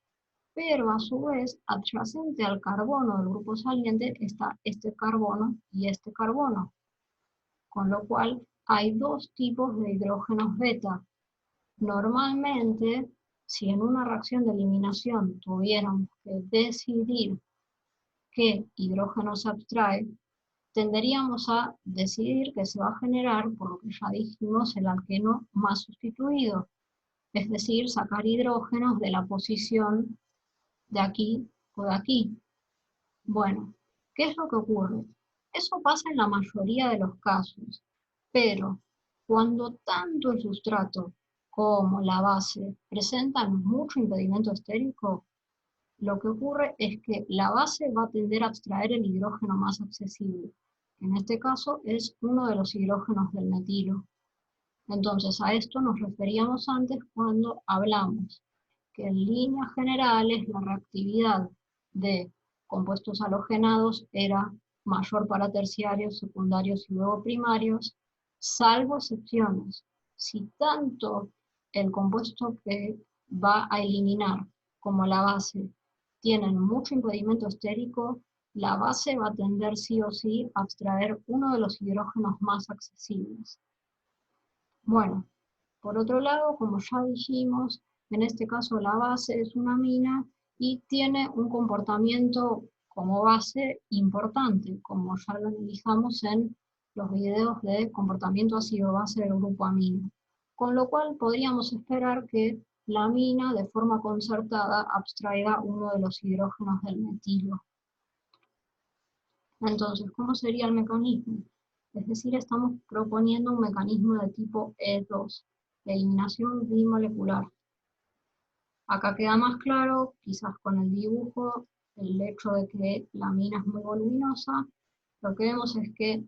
pero a su vez, adyacente al carbono del grupo saliente está este carbono y este carbono. Con lo cual hay dos tipos de hidrógenos beta. Normalmente, si en una reacción de eliminación tuviéramos que decidir qué hidrógeno se abstrae, tenderíamos a decidir que se va a generar, por lo que ya dijimos, el alqueno más sustituido, es decir, sacar hidrógenos de la posición de aquí o de aquí. Bueno, ¿qué es lo que ocurre? Eso pasa en la mayoría de los casos, pero cuando tanto el sustrato como la base presentan mucho impedimento estérico, lo que ocurre es que la base va a tender a abstraer el hidrógeno más accesible. En este caso es uno de los hidrógenos del metilo. Entonces a esto nos referíamos antes cuando hablamos que en líneas generales la reactividad de compuestos halogenados era mayor para terciarios, secundarios y luego primarios, salvo excepciones. Si tanto el compuesto que va a eliminar como la base tienen mucho impedimento estérico, la base va a tender sí o sí a abstraer uno de los hidrógenos más accesibles. Bueno, por otro lado, como ya dijimos, en este caso la base es una amina y tiene un comportamiento como base importante, como ya lo analizamos en los videos de comportamiento ácido-base del grupo amino. Con lo cual podríamos esperar que la amina de forma concertada abstraiga uno de los hidrógenos del metilo. Entonces, ¿cómo sería el mecanismo? Es decir, estamos proponiendo un mecanismo de tipo E2, eliminación bimolecular. Acá queda más claro, quizás con el dibujo, el hecho de que la amina es muy voluminosa. Lo que vemos es que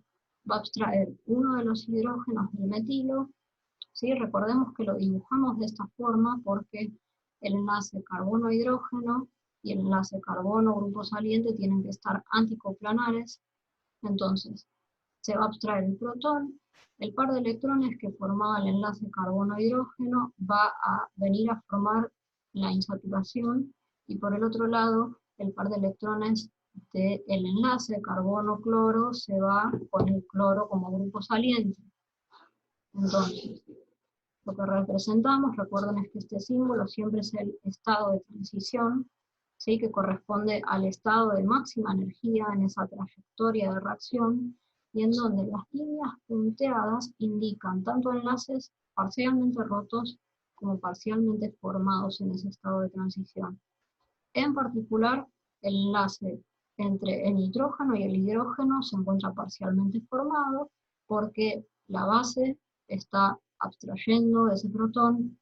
va a abstraer uno de los hidrógenos del metilo. ¿Sí? Recordemos que lo dibujamos de esta forma porque el enlace carbono-hidrógeno y el enlace carbono-grupo saliente tienen que estar anticoplanares. Entonces, se va a abstraer el protón, el par de electrones que formaba el enlace carbono-hidrógeno va a venir a formar la insaturación, y por el otro lado, el par de electrones del enlace carbono-cloro se va con el cloro como grupo saliente. Entonces, lo que representamos, recuerden, es que este símbolo siempre es el estado de transición, ¿sí? Que corresponde al estado de máxima energía en esa trayectoria de reacción, y en donde las líneas punteadas indican tanto enlaces parcialmente rotos como parcialmente formados en ese estado de transición. En particular, el enlace entre el nitrógeno y el hidrógeno se encuentra parcialmente formado porque la base está abstrayendo ese protón,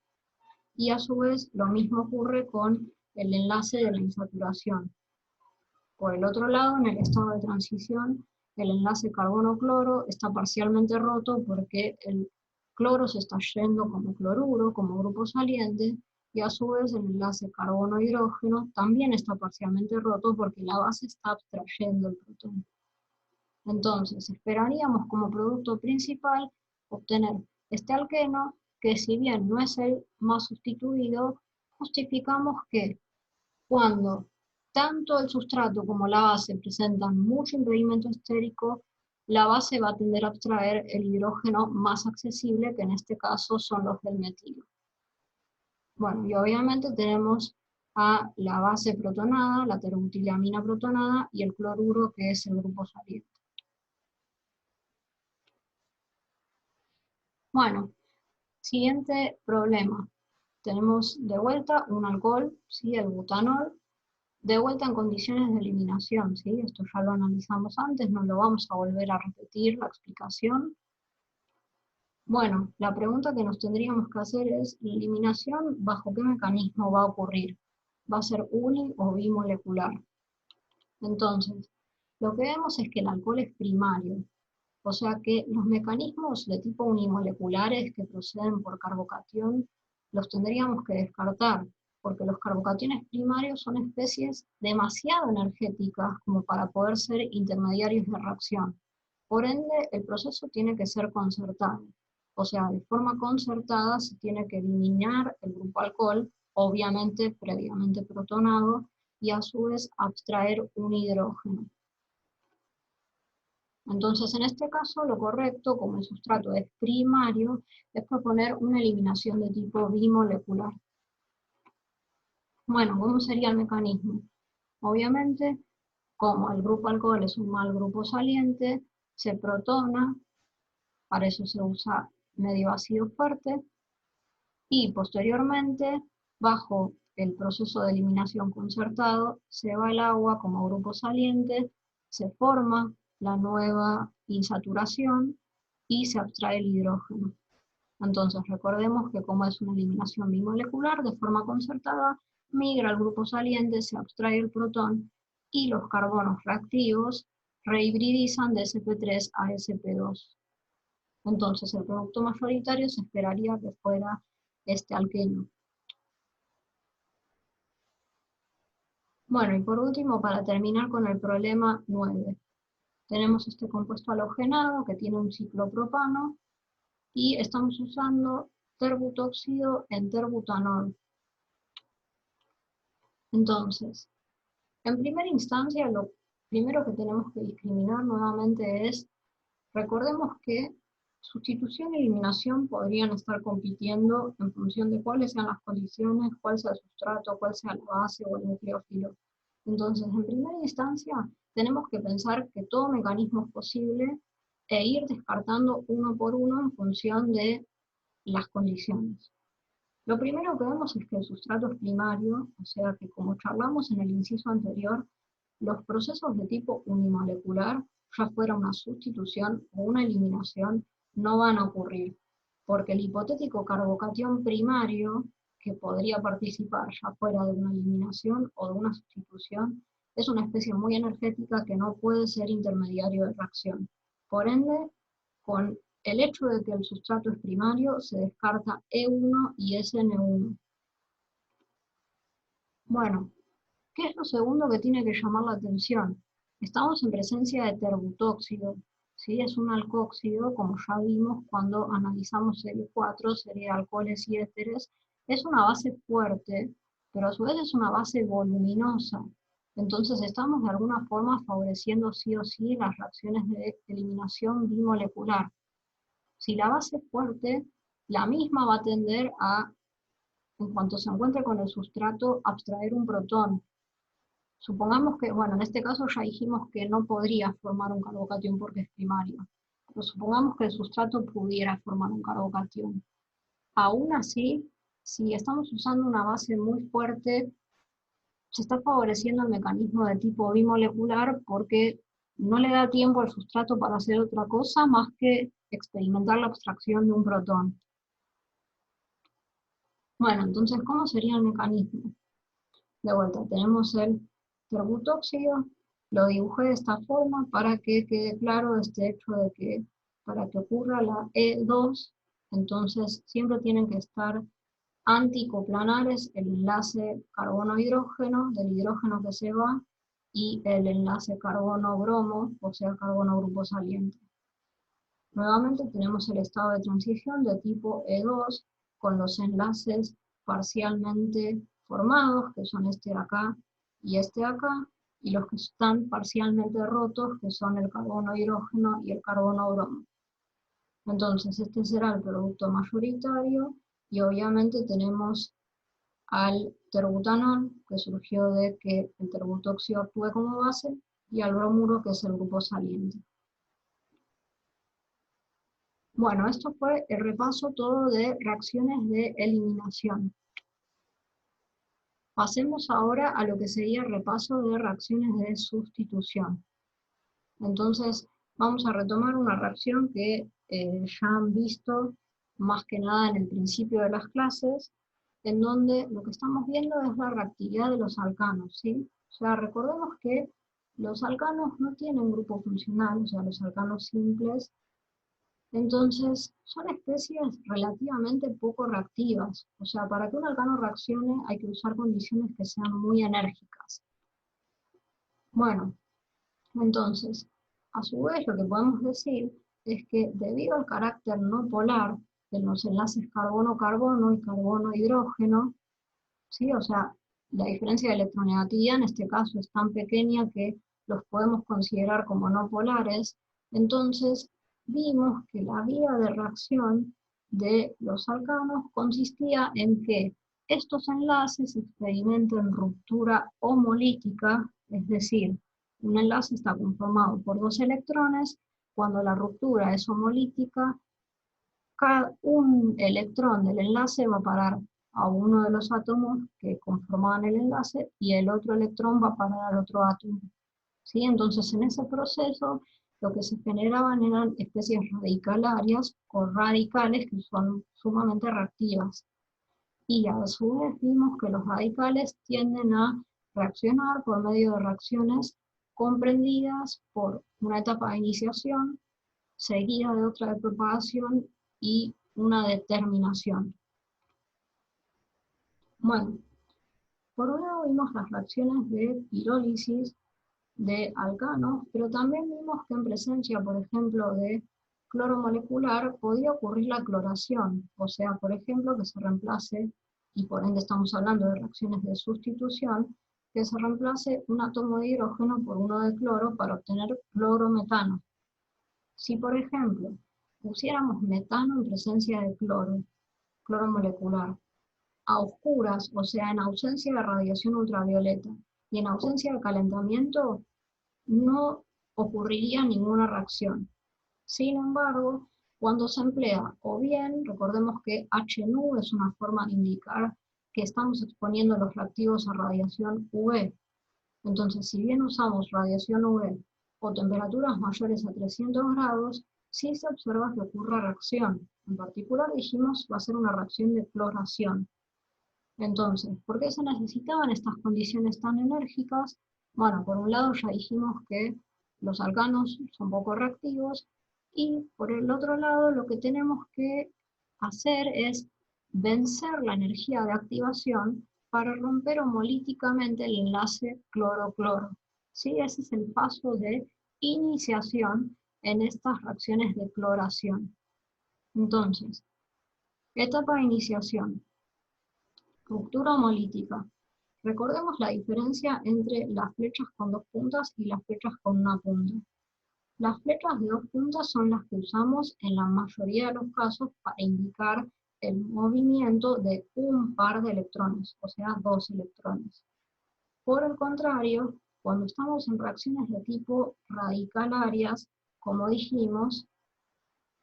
y a su vez lo mismo ocurre con el enlace de la insaturación. Por el otro lado, en el estado de transición, el enlace carbono-cloro está parcialmente roto porque el cloro se está yendo como cloruro, como grupo saliente, y a su vez el enlace carbono-hidrógeno también está parcialmente roto porque la base está abstrayendo el protón. Entonces, esperaríamos como producto principal obtener este alqueno, que si bien no es el más sustituido, justificamos que cuando tanto el sustrato como la base presentan mucho impedimento estérico, la base va a tender a abstraer el hidrógeno más accesible, que en este caso son los del metilo. Bueno, y obviamente tenemos a la base protonada, la terobutilamina protonada, y el cloruro, que es el grupo saliente. Bueno, siguiente problema. Tenemos de vuelta un alcohol, ¿sí? El butanol, de vuelta en condiciones de eliminación, ¿sí? Esto ya lo analizamos antes, no lo vamos a volver a repetir la explicación. Bueno, la pregunta que nos tendríamos que hacer es, ¿la eliminación bajo qué mecanismo va a ocurrir? ¿Va a ser uni o bimolecular? Entonces, lo que vemos es que el alcohol es primario, o sea que los mecanismos de tipo unimoleculares que proceden por carbocatión los tendríamos que descartar, porque los carbocationes primarios son especies demasiado energéticas como para poder ser intermediarios de reacción. Por ende, el proceso tiene que ser concertado. O sea, de forma concertada se tiene que eliminar el grupo alcohol, obviamente previamente protonado, y a su vez abstraer un hidrógeno. Entonces, en este caso, lo correcto, como el sustrato es primario, es proponer una eliminación de tipo bimolecular. Bueno, ¿cómo sería el mecanismo? Obviamente, Como el grupo alcohol es un mal grupo saliente, se protona, para eso se usa medio ácido fuerte, y posteriormente, bajo el proceso de eliminación concertado, se va el agua como grupo saliente, se forma la nueva insaturación y se abstrae el hidrógeno. Entonces recordemos que como es una eliminación bimolecular de forma concertada, migra al grupo saliente, se abstrae el protón y los carbonos reactivos rehibridizan de sp3 a sp2. Entonces el producto mayoritario se esperaría que fuera este alqueno. Bueno, y por último, para terminar con el problema 9, tenemos este compuesto halogenado que tiene un ciclopropano y estamos usando terbutóxido en terbutanol. Entonces, en primera instancia, lo primero que tenemos que discriminar nuevamente es, recordemos que sustitución y eliminación podrían estar compitiendo en función de cuáles sean las condiciones, cuál sea el sustrato, cuál sea la base o el nucleófilo. Entonces, en primera instancia, tenemos que pensar que todo mecanismo es posible e ir descartando uno por uno en función de las condiciones. Lo primero que vemos es que el sustrato es primario, o sea que como charlamos en el inciso anterior, los procesos de tipo unimolecular, ya fuera una sustitución o una eliminación, no van a ocurrir, porque el hipotético carbocatión primario, que podría participar ya fuera de una eliminación o de una sustitución, es una especie muy energética que no puede ser intermediario de reacción. Por ende, con el hecho de que el sustrato es primario, se descarta E1 y SN1. Bueno, ¿qué es lo segundo que tiene que llamar la atención? Estamos en presencia de terbutóxido, ¿sí? Es un alcóxido, como ya vimos cuando analizamos el 4, sería alcoholes y ésteres. Es una base fuerte, pero a su vez es una base voluminosa. Entonces estamos de alguna forma favoreciendo sí o sí las reacciones de eliminación bimolecular. Si la base es fuerte, la misma va a tender a, en cuanto se encuentre con el sustrato, abstraer un protón. Supongamos que, bueno, en este caso ya dijimos que no podría formar un carbocatión porque es primario, pero supongamos que el sustrato pudiera formar un carbocatión. Aún así, si estamos usando una base muy fuerte, se está favoreciendo el mecanismo de tipo bimolecular porque no le da tiempo al sustrato para hacer otra cosa más que experimentar la abstracción de un protón. Bueno, entonces, ¿cómo sería el mecanismo? De vuelta, tenemos el terbutóxido, lo dibujé de esta forma para que quede claro este hecho de que para que ocurra la E2, entonces siempre tienen que estar anticoplanares el enlace carbono-hidrógeno, del hidrógeno que se va, y el enlace carbono-bromo, o sea, carbono-grupo saliente. Nuevamente tenemos el estado de transición de tipo E2 con los enlaces parcialmente formados, que son este de acá y este de acá, y los que están parcialmente rotos, que son el carbono-hidrógeno y el carbono-bromo. Entonces este será el producto mayoritario, y obviamente tenemos al terbutanol, que surgió de que el terbutóxido actúe como base, y al bromuro, que es el grupo saliente. Bueno, esto fue el repaso todo de reacciones de eliminación. Pasemos ahora a lo que sería el repaso de reacciones de sustitución. Entonces, vamos a retomar una reacción que ya han visto más que nada en el principio de las clases, en donde lo que estamos viendo es la reactividad de los alcanos, ¿sí? O sea, recordemos que los alcanos no tienen grupo funcional, o sea, los alcanos simples. Entonces, son especies relativamente poco reactivas. O sea, para que un alcano reaccione hay que usar condiciones que sean muy enérgicas. Bueno, entonces, a su vez lo que podemos decir es que debido al carácter no polar de los enlaces carbono-carbono y carbono-hidrógeno, ¿sí? O sea, la diferencia de electronegatividad en este caso es tan pequeña que los podemos considerar como no polares. Entonces, vimos que la vía de reacción de los alcanos consistía en que estos enlaces experimenten ruptura homolítica, es decir, un enlace está conformado por dos electrones. Cuando la ruptura es homolítica, un electrón del enlace va a parar a uno de los átomos que conformaban el enlace y el otro electrón va a parar al otro átomo. ¿Sí? Entonces, en ese proceso, lo que se generaban eran especies radicalarias o radicales que son sumamente reactivas. Y a su vez vimos que los radicales tienden a reaccionar por medio de reacciones comprendidas por una etapa de iniciación, seguida de otra de propagación y una de terminación. Bueno, por un lado vimos las reacciones de pirólisis de alcanos, pero también vimos que en presencia, por ejemplo, de cloro molecular podía ocurrir la cloración, o sea, por ejemplo, que se reemplace, y por ende estamos hablando de reacciones de sustitución, que se reemplace un átomo de hidrógeno por uno de cloro para obtener clorometano. Si, por ejemplo, pusiéramos metano en presencia de cloro molecular, a oscuras, o sea, en ausencia de radiación ultravioleta, y en ausencia de calentamiento, no ocurriría ninguna reacción. Sin embargo, cuando se emplea, o bien, recordemos que HNU es una forma de indicar que estamos exponiendo los reactivos a radiación UV. Entonces, si bien usamos radiación UV o temperaturas mayores a 300 grados, sí se observa que ocurre reacción. En particular dijimos va a ser una reacción de cloración. Entonces, ¿por qué se necesitaban estas condiciones tan enérgicas? Bueno, por un lado ya dijimos que los alcanos son poco reactivos y por el otro lado lo que tenemos que hacer es vencer la energía de activación para romper homolíticamente el enlace cloro-cloro. ¿Sí? Ese es el paso de iniciación en estas reacciones de cloración. Entonces, etapa de iniciación. Ruptura homolítica. Recordemos la diferencia entre las flechas con dos puntas y las flechas con una punta. Las flechas de dos puntas son las que usamos en la mayoría de los casos para indicar el movimiento de un par de electrones, o sea, dos electrones. Por el contrario, cuando estamos en reacciones de tipo radicalarias, como dijimos,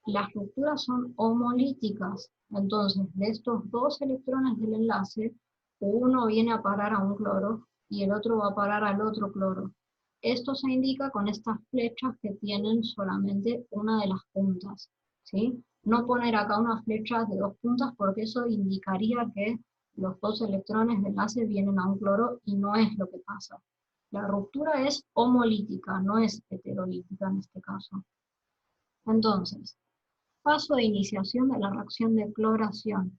las rupturas son homolíticas. Entonces, de estos dos electrones del enlace, uno viene a parar a un cloro y el otro va a parar al otro cloro. Esto se indica con estas flechas que tienen solamente una de las puntas, ¿sí? No poner acá unas flechas de dos puntas porque eso indicaría que los dos electrones de enlace vienen a un cloro y no es lo que pasa. La ruptura es homolítica, no es heterolítica en este caso. Entonces, paso de iniciación de la reacción de cloración.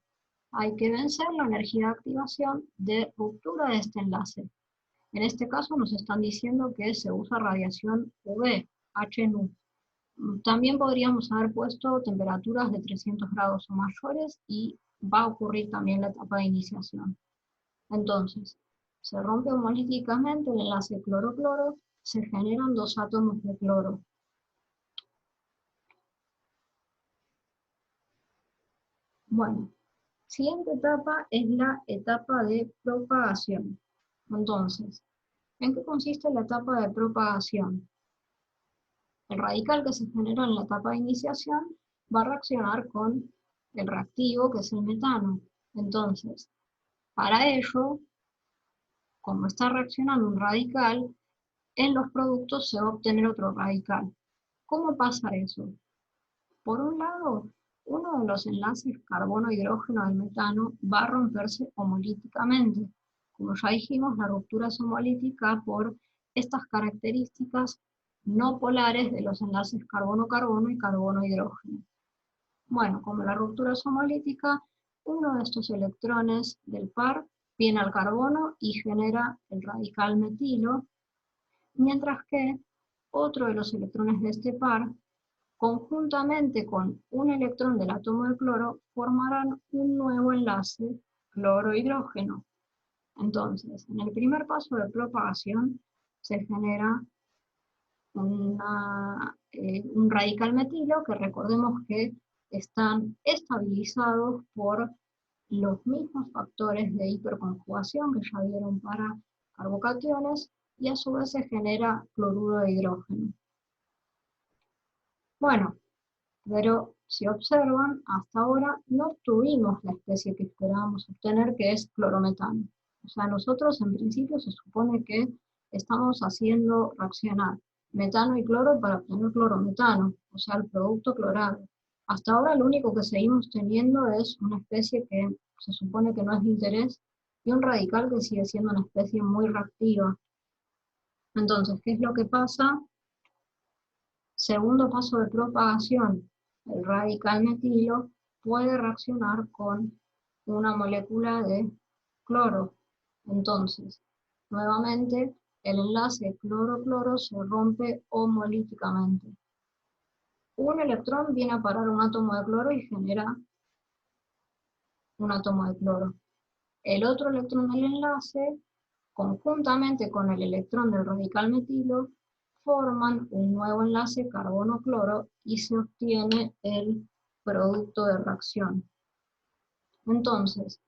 Hay que vencer la energía de activación de ruptura de este enlace. En este caso nos están diciendo que se usa radiación UV, HNU. También podríamos haber puesto temperaturas de 300 grados o mayores y va a ocurrir también la etapa de iniciación. Entonces, se rompe homolíticamente el enlace cloro-cloro, se generan dos átomos de cloro. Bueno, siguiente etapa es la etapa de propagación. Entonces, ¿en qué consiste la etapa de propagación? El radical que se genera en la etapa de iniciación va a reaccionar con el reactivo, que es el metano. Entonces, para ello, como está reaccionando un radical, en los productos se va a obtener otro radical. ¿Cómo pasa eso? Por un lado, uno de los enlaces carbono-hidrógeno del metano va a romperse homolíticamente. Como ya dijimos, la ruptura es homolítica por estas características no polares de los enlaces carbono-carbono y carbono-hidrógeno. Bueno, como la ruptura es homolítica, uno de estos electrones del par viene al carbono y genera el radical metilo, mientras que otro de los electrones de este par conjuntamente con un electrón del átomo de cloro, formarán un nuevo enlace cloro-hidrógeno. Entonces, en el primer paso de propagación se genera un radical metilo que recordemos que están estabilizados por los mismos factores de hiperconjugación que ya vieron para carbocationes, y a su vez se genera cloruro de hidrógeno. Bueno, pero si observan, hasta ahora no obtuvimos la especie que esperábamos obtener, que es clorometano. O sea, nosotros en principio se supone que estamos haciendo reaccionar metano y cloro para obtener clorometano, o sea, el producto clorado. Hasta ahora lo único que seguimos teniendo es una especie que se supone que no es de interés y un radical que sigue siendo una especie muy reactiva. Entonces, ¿qué es lo que pasa? Segundo paso de propagación, el radical metilo puede reaccionar con una molécula de cloro. Entonces, nuevamente, el enlace cloro-cloro se rompe homolíticamente. Un electrón viene a parar un átomo de cloro y genera un átomo de cloro. El otro electrón del enlace, conjuntamente con el electrón del radical metilo, forman un nuevo enlace carbono-cloro y se obtiene el producto de reacción. Entonces,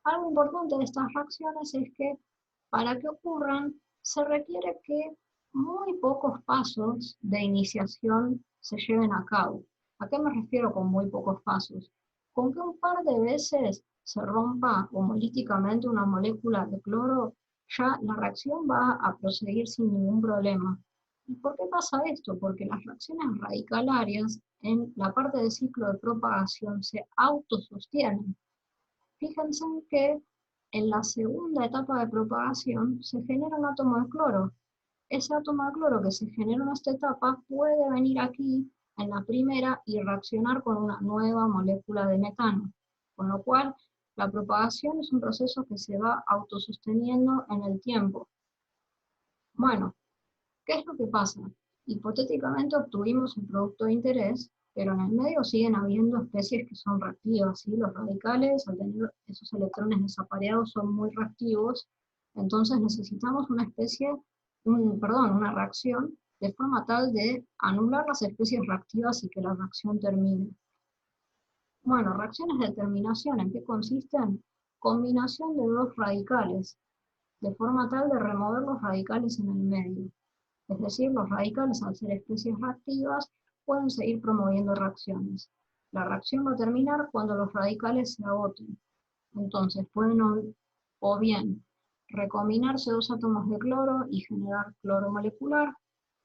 algo importante de estas reacciones es que para que ocurran se requiere que muy pocos pasos de iniciación se lleven a cabo. ¿A qué me refiero con muy pocos pasos? Con que un par de veces se rompa homolíticamente una molécula de cloro, ya la reacción va a proseguir sin ningún problema. ¿Y por qué pasa esto? Porque las reacciones radicalarias en la parte del ciclo de propagación se autosostienen. Fíjense que en la segunda etapa de propagación se genera un átomo de cloro. Ese átomo de cloro que se genera en esta etapa puede venir aquí en la primera y reaccionar con una nueva molécula de metano. Con lo cual, la propagación es un proceso que se va autososteniendo en el tiempo. Bueno, ¿qué es lo que pasa? Hipotéticamente obtuvimos un producto de interés, pero en el medio siguen habiendo especies que son reactivas, ¿sí? Los radicales, al tener esos electrones desapareados, son muy reactivos, entonces necesitamos una una reacción de forma tal de anular las especies reactivas y que la reacción termine. Bueno, reacciones de terminación, ¿en qué consisten? Combinación de dos radicales, de forma tal de remover los radicales en el medio. Es decir, los radicales, al ser especies reactivas, pueden seguir promoviendo reacciones. La reacción va a terminar cuando los radicales se agoten. Entonces, pueden o bien recombinarse dos átomos de cloro y generar cloro molecular,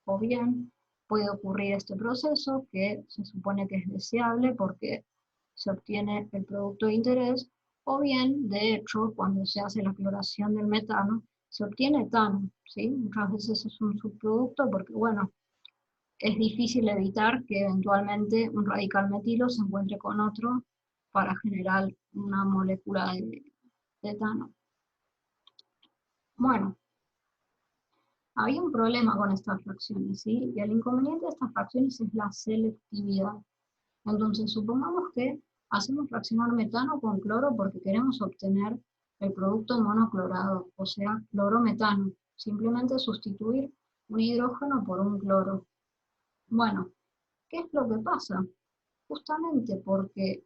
o bien puede ocurrir este proceso que se supone que es deseable porque se obtiene el producto de interés, o bien, de hecho, cuando se hace la cloración del metano, se obtiene etano, ¿sí? Muchas veces es un subproducto porque, bueno, es difícil evitar que eventualmente un radical metilo se encuentre con otro para generar una molécula de etano. Bueno, había un problema con estas fracciones, ¿sí? Y el inconveniente de estas fracciones es la selectividad. Entonces, supongamos que hacemos reaccionar metano con cloro porque queremos obtener el producto monoclorado, o sea, clorometano. Simplemente sustituir un hidrógeno por un cloro. Bueno, ¿qué es lo que pasa? Justamente porque,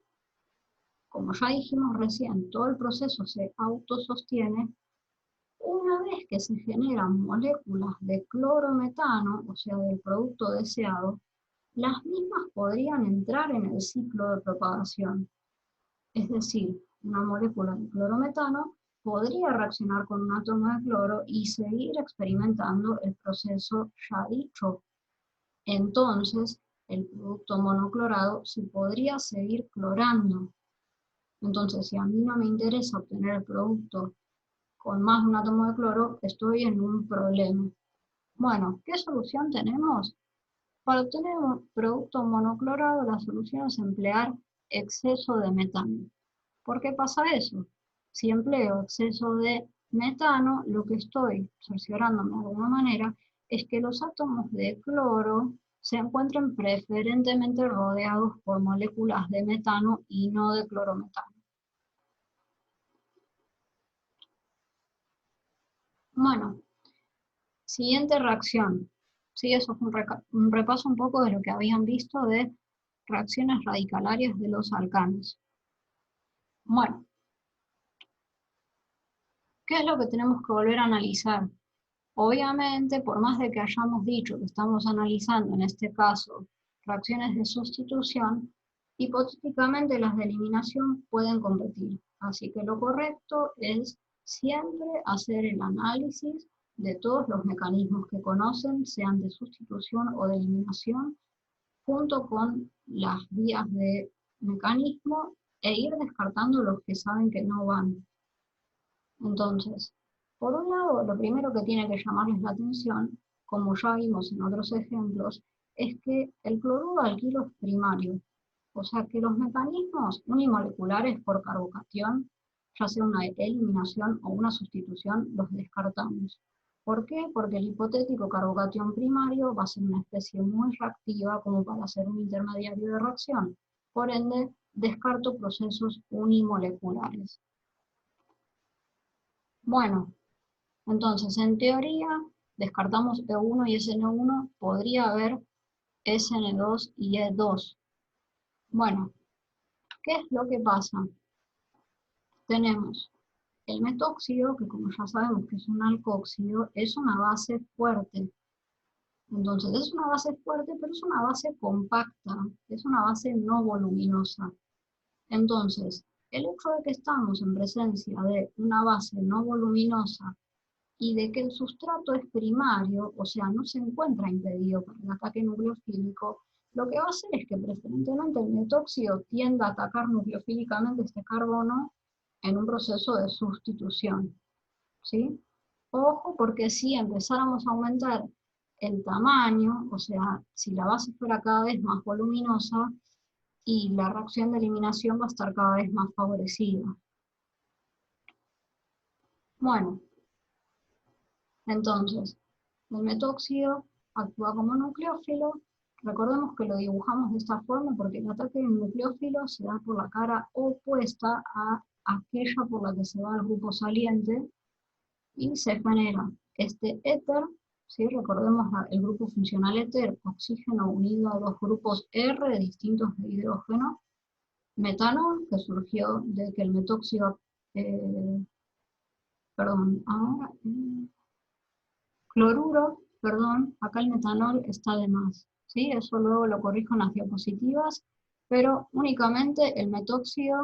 como ya dijimos recién, todo el proceso se autosostiene. Una vez que se generan moléculas de clorometano, o sea, del producto deseado, las mismas podrían entrar en el ciclo de propagación. Es decir, una molécula de clorometano podría reaccionar con un átomo de cloro y seguir experimentando el proceso ya dicho. Entonces, el producto monoclorado se podría seguir clorando. Entonces, si a mí no me interesa obtener el producto con más de un átomo de cloro, estoy en un problema. Bueno, ¿qué solución tenemos? Para obtener un producto monoclorado, la solución es emplear exceso de metano. ¿Por qué pasa eso? Si empleo exceso de metano, lo que estoy cerciorándome de alguna manera es que los átomos de cloro se encuentren preferentemente rodeados por moléculas de metano y no de clorometano. Bueno, siguiente reacción. Sí, eso es un repaso un poco de lo que habían visto de reacciones radicalarias de los alcanos. Bueno, ¿qué es lo que tenemos que volver a analizar? Obviamente, por más de que hayamos dicho que estamos analizando en este caso reacciones de sustitución, hipotéticamente las de eliminación pueden competir. Así que lo correcto es siempre hacer el análisis de todos los mecanismos que conocen, sean de sustitución o de eliminación, junto con las vías de mecanismo e ir descartando los que saben que no van. Entonces, por un lado, lo primero que tiene que llamarles la atención, como ya vimos en otros ejemplos, es que el cloruro de alquilo es primario, o sea que los mecanismos unimoleculares por carbocatión, ya sea una eliminación o una sustitución, los descartamos. ¿Por qué? Porque el hipotético carbocatión primario va a ser una especie muy reactiva como para ser un intermediario de reacción. Por ende, descarto procesos unimoleculares. Bueno, entonces en teoría descartamos E1 y SN1, podría haber SN2 y E2. Bueno, ¿qué es lo que pasa? Tenemos el metóxido, que como ya sabemos que es un alcóxido, es una base fuerte. Entonces es una base fuerte, pero es una base compacta, es una base no voluminosa. Entonces, el hecho de que estamos en presencia de una base no voluminosa y de que el sustrato es primario, o sea, no se encuentra impedido por el ataque nucleofílico, lo que va a hacer es que preferentemente el metóxido tienda a atacar nucleofílicamente este carbono en un proceso de sustitución, ¿sí? Ojo, porque si empezáramos a aumentar el tamaño, o sea, si la base fuera cada vez más voluminosa, y la reacción de eliminación va a estar cada vez más favorecida. Bueno, entonces, el metóxido actúa como nucleófilo. Recordemos que lo dibujamos de esta forma porque el ataque del nucleófilo se da por la cara opuesta a aquella por la que se va el grupo saliente y se genera este éter, ¿sí? Recordemos el grupo funcional éter, oxígeno unido a dos grupos R distintos de hidrógeno, metanol, que surgió de que el metóxido, perdón, ahora, cloruro, perdón, acá el metanol está de más, ¿sí? Eso luego lo corrijo en las diapositivas, pero únicamente el metóxido,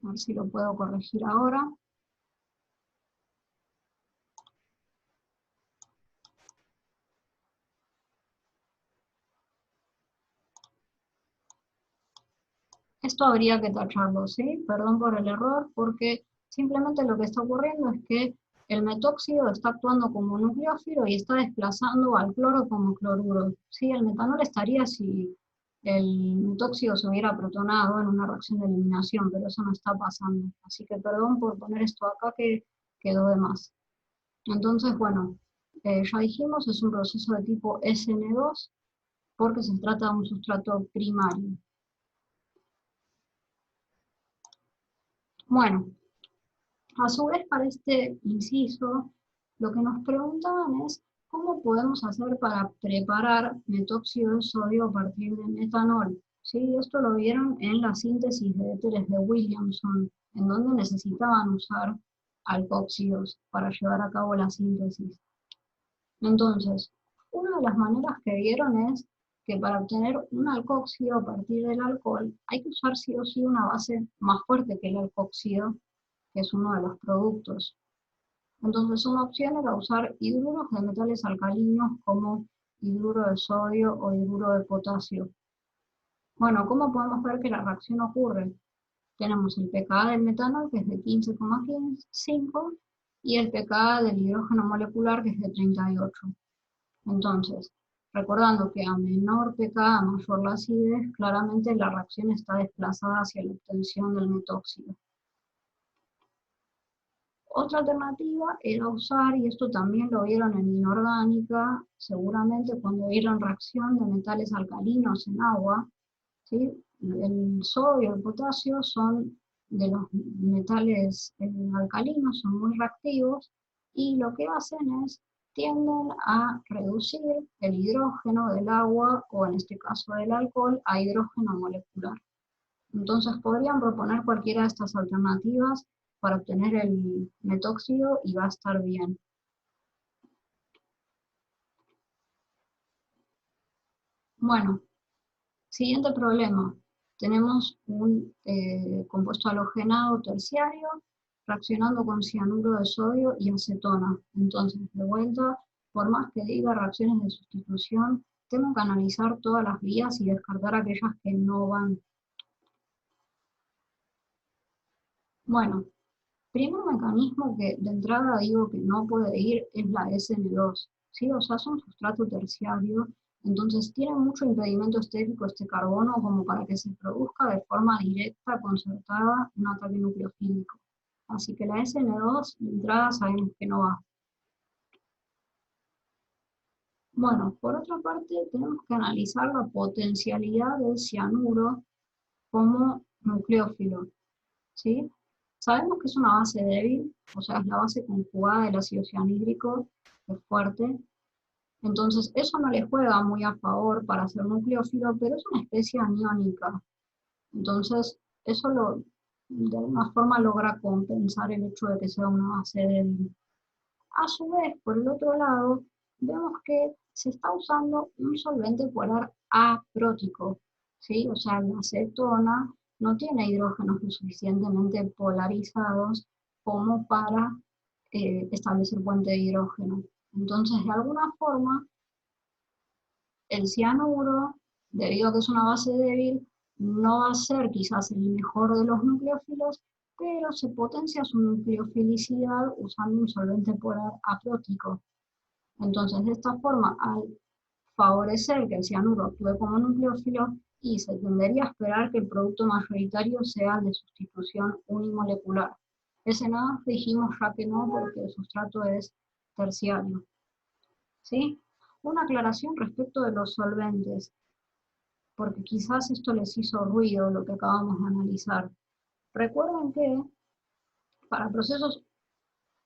a ver si lo puedo corregir ahora. Esto habría que tacharlo, ¿sí? Perdón por el error, porque simplemente lo que está ocurriendo es que el metóxido está actuando como nucleófilo y está desplazando al cloro como cloruro. ¿Sí? El metanol estaría si el metóxido se hubiera protonado en una reacción de eliminación, pero eso no está pasando. Así que perdón por poner esto acá que quedó de más. Entonces, bueno, ya dijimos, es un proceso de tipo SN2 porque se trata de un sustrato primario. Bueno, a su vez, para este inciso, lo que nos preguntaban es cómo podemos hacer para preparar metóxido de sodio a partir de metanol. ¿Sí? Esto lo vieron en la síntesis de éteres de Williamson, en donde necesitaban usar alcóxidos para llevar a cabo la síntesis. Entonces, una de las maneras que vieron es que para obtener un alcóxido a partir del alcohol hay que usar sí o sí una base más fuerte que el alcóxido, que es uno de los productos. Entonces una opción era usar hidruros de metales alcalinos como hidruro de sodio o hidruro de potasio. Bueno, ¿cómo podemos ver que la reacción ocurre? Tenemos el pKa del metanol, que es de 15,5, y el pKa del hidrógeno molecular, que es de 38. Entonces, recordando que a menor pKa, mayor la acidez, claramente la reacción está desplazada hacia la obtención del metóxido. Otra alternativa era usar, y esto también lo vieron en inorgánica, seguramente cuando vieron reacción de metales alcalinos en agua, ¿sí? El sodio y el potasio son de los metales alcalinos, son muy reactivos, y lo que hacen es tienden a reducir el hidrógeno del agua, o en este caso del alcohol, a hidrógeno molecular. Entonces podrían proponer cualquiera de estas alternativas para obtener el metóxido y va a estar bien. Bueno, siguiente problema. Tenemos un compuesto halogenado terciario reaccionando con cianuro de sodio y acetona. Entonces, de vuelta, por más que diga reacciones de sustitución, tengo que analizar todas las vías y descartar aquellas que no van. Bueno, primer mecanismo que de entrada digo que no puede ir es la SN2, ¿sí? O sea, es un sustrato terciario, entonces tiene mucho impedimento estético este carbono como para que se produzca de forma directa, concertada, un ataque nucleofílico. Así que la SN2 de entrada sabemos que no va. Bueno, por otra parte tenemos que analizar la potencialidad del cianuro como nucleófilo, ¿sí? Sabemos que es una base débil, o sea, es la base conjugada del ácido cianhídrico, es fuerte. Entonces, eso no le juega muy a favor para ser nucleófilo, pero es una especie aniónica. Entonces, de alguna forma logra compensar el hecho de que sea una base débil. A su vez, por el otro lado, vemos que se está usando un solvente polar aprótico, ¿sí? O sea, la acetona no tiene hidrógenos lo suficientemente polarizados como para establecer puente de hidrógeno. Entonces, de alguna forma, el cianuro, debido a que es una base débil, no va a ser quizás el mejor de los nucleófilos, pero se potencia su nucleofilicidad usando un solvente polar aprótico. Entonces, de esta forma, al favorecer que el cianuro actúe como nucleófilo, y se tendería a esperar que el producto mayoritario sea el de sustitución unimolecular. Ese no dijimos ya que no, porque el sustrato es terciario. ¿Sí? Una aclaración respecto de los solventes, porque quizás esto les hizo ruido lo que acabamos de analizar. Recuerden que para procesos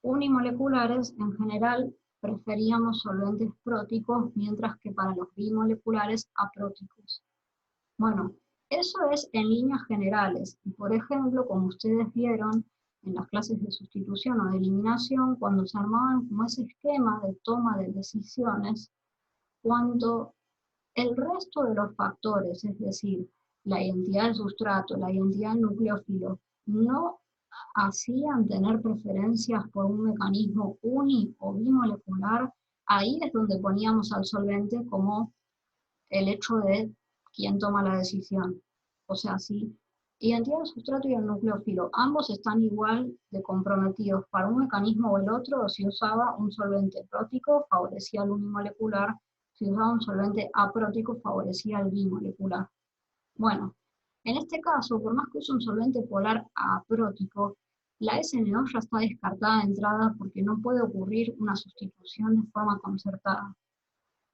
unimoleculares, en general, preferíamos solventes próticos, mientras que para los bimoleculares, apróticos. Bueno, eso es en líneas generales. Y por ejemplo, como ustedes vieron en las clases de sustitución o de eliminación, cuando se armaban como ese esquema de toma de decisiones, cuando el resto de los factores, es decir, la identidad del sustrato, la identidad del nucleófilo, no hacían tener preferencias por un mecanismo uni o bimolecular, ahí es donde poníamos al solvente como el hecho de quién toma la decisión. O sea, si identidad del sustrato y el nucleófilo, ambos están igual de comprometidos para un mecanismo o el otro, si usaba un solvente prótico, favorecía al unimolecular, si usaba un solvente aprótico, favorecía al bimolecular. Bueno, en este caso, por más que use un solvente polar aprótico, la SNO ya está descartada de entrada porque no puede ocurrir una sustitución de forma concertada.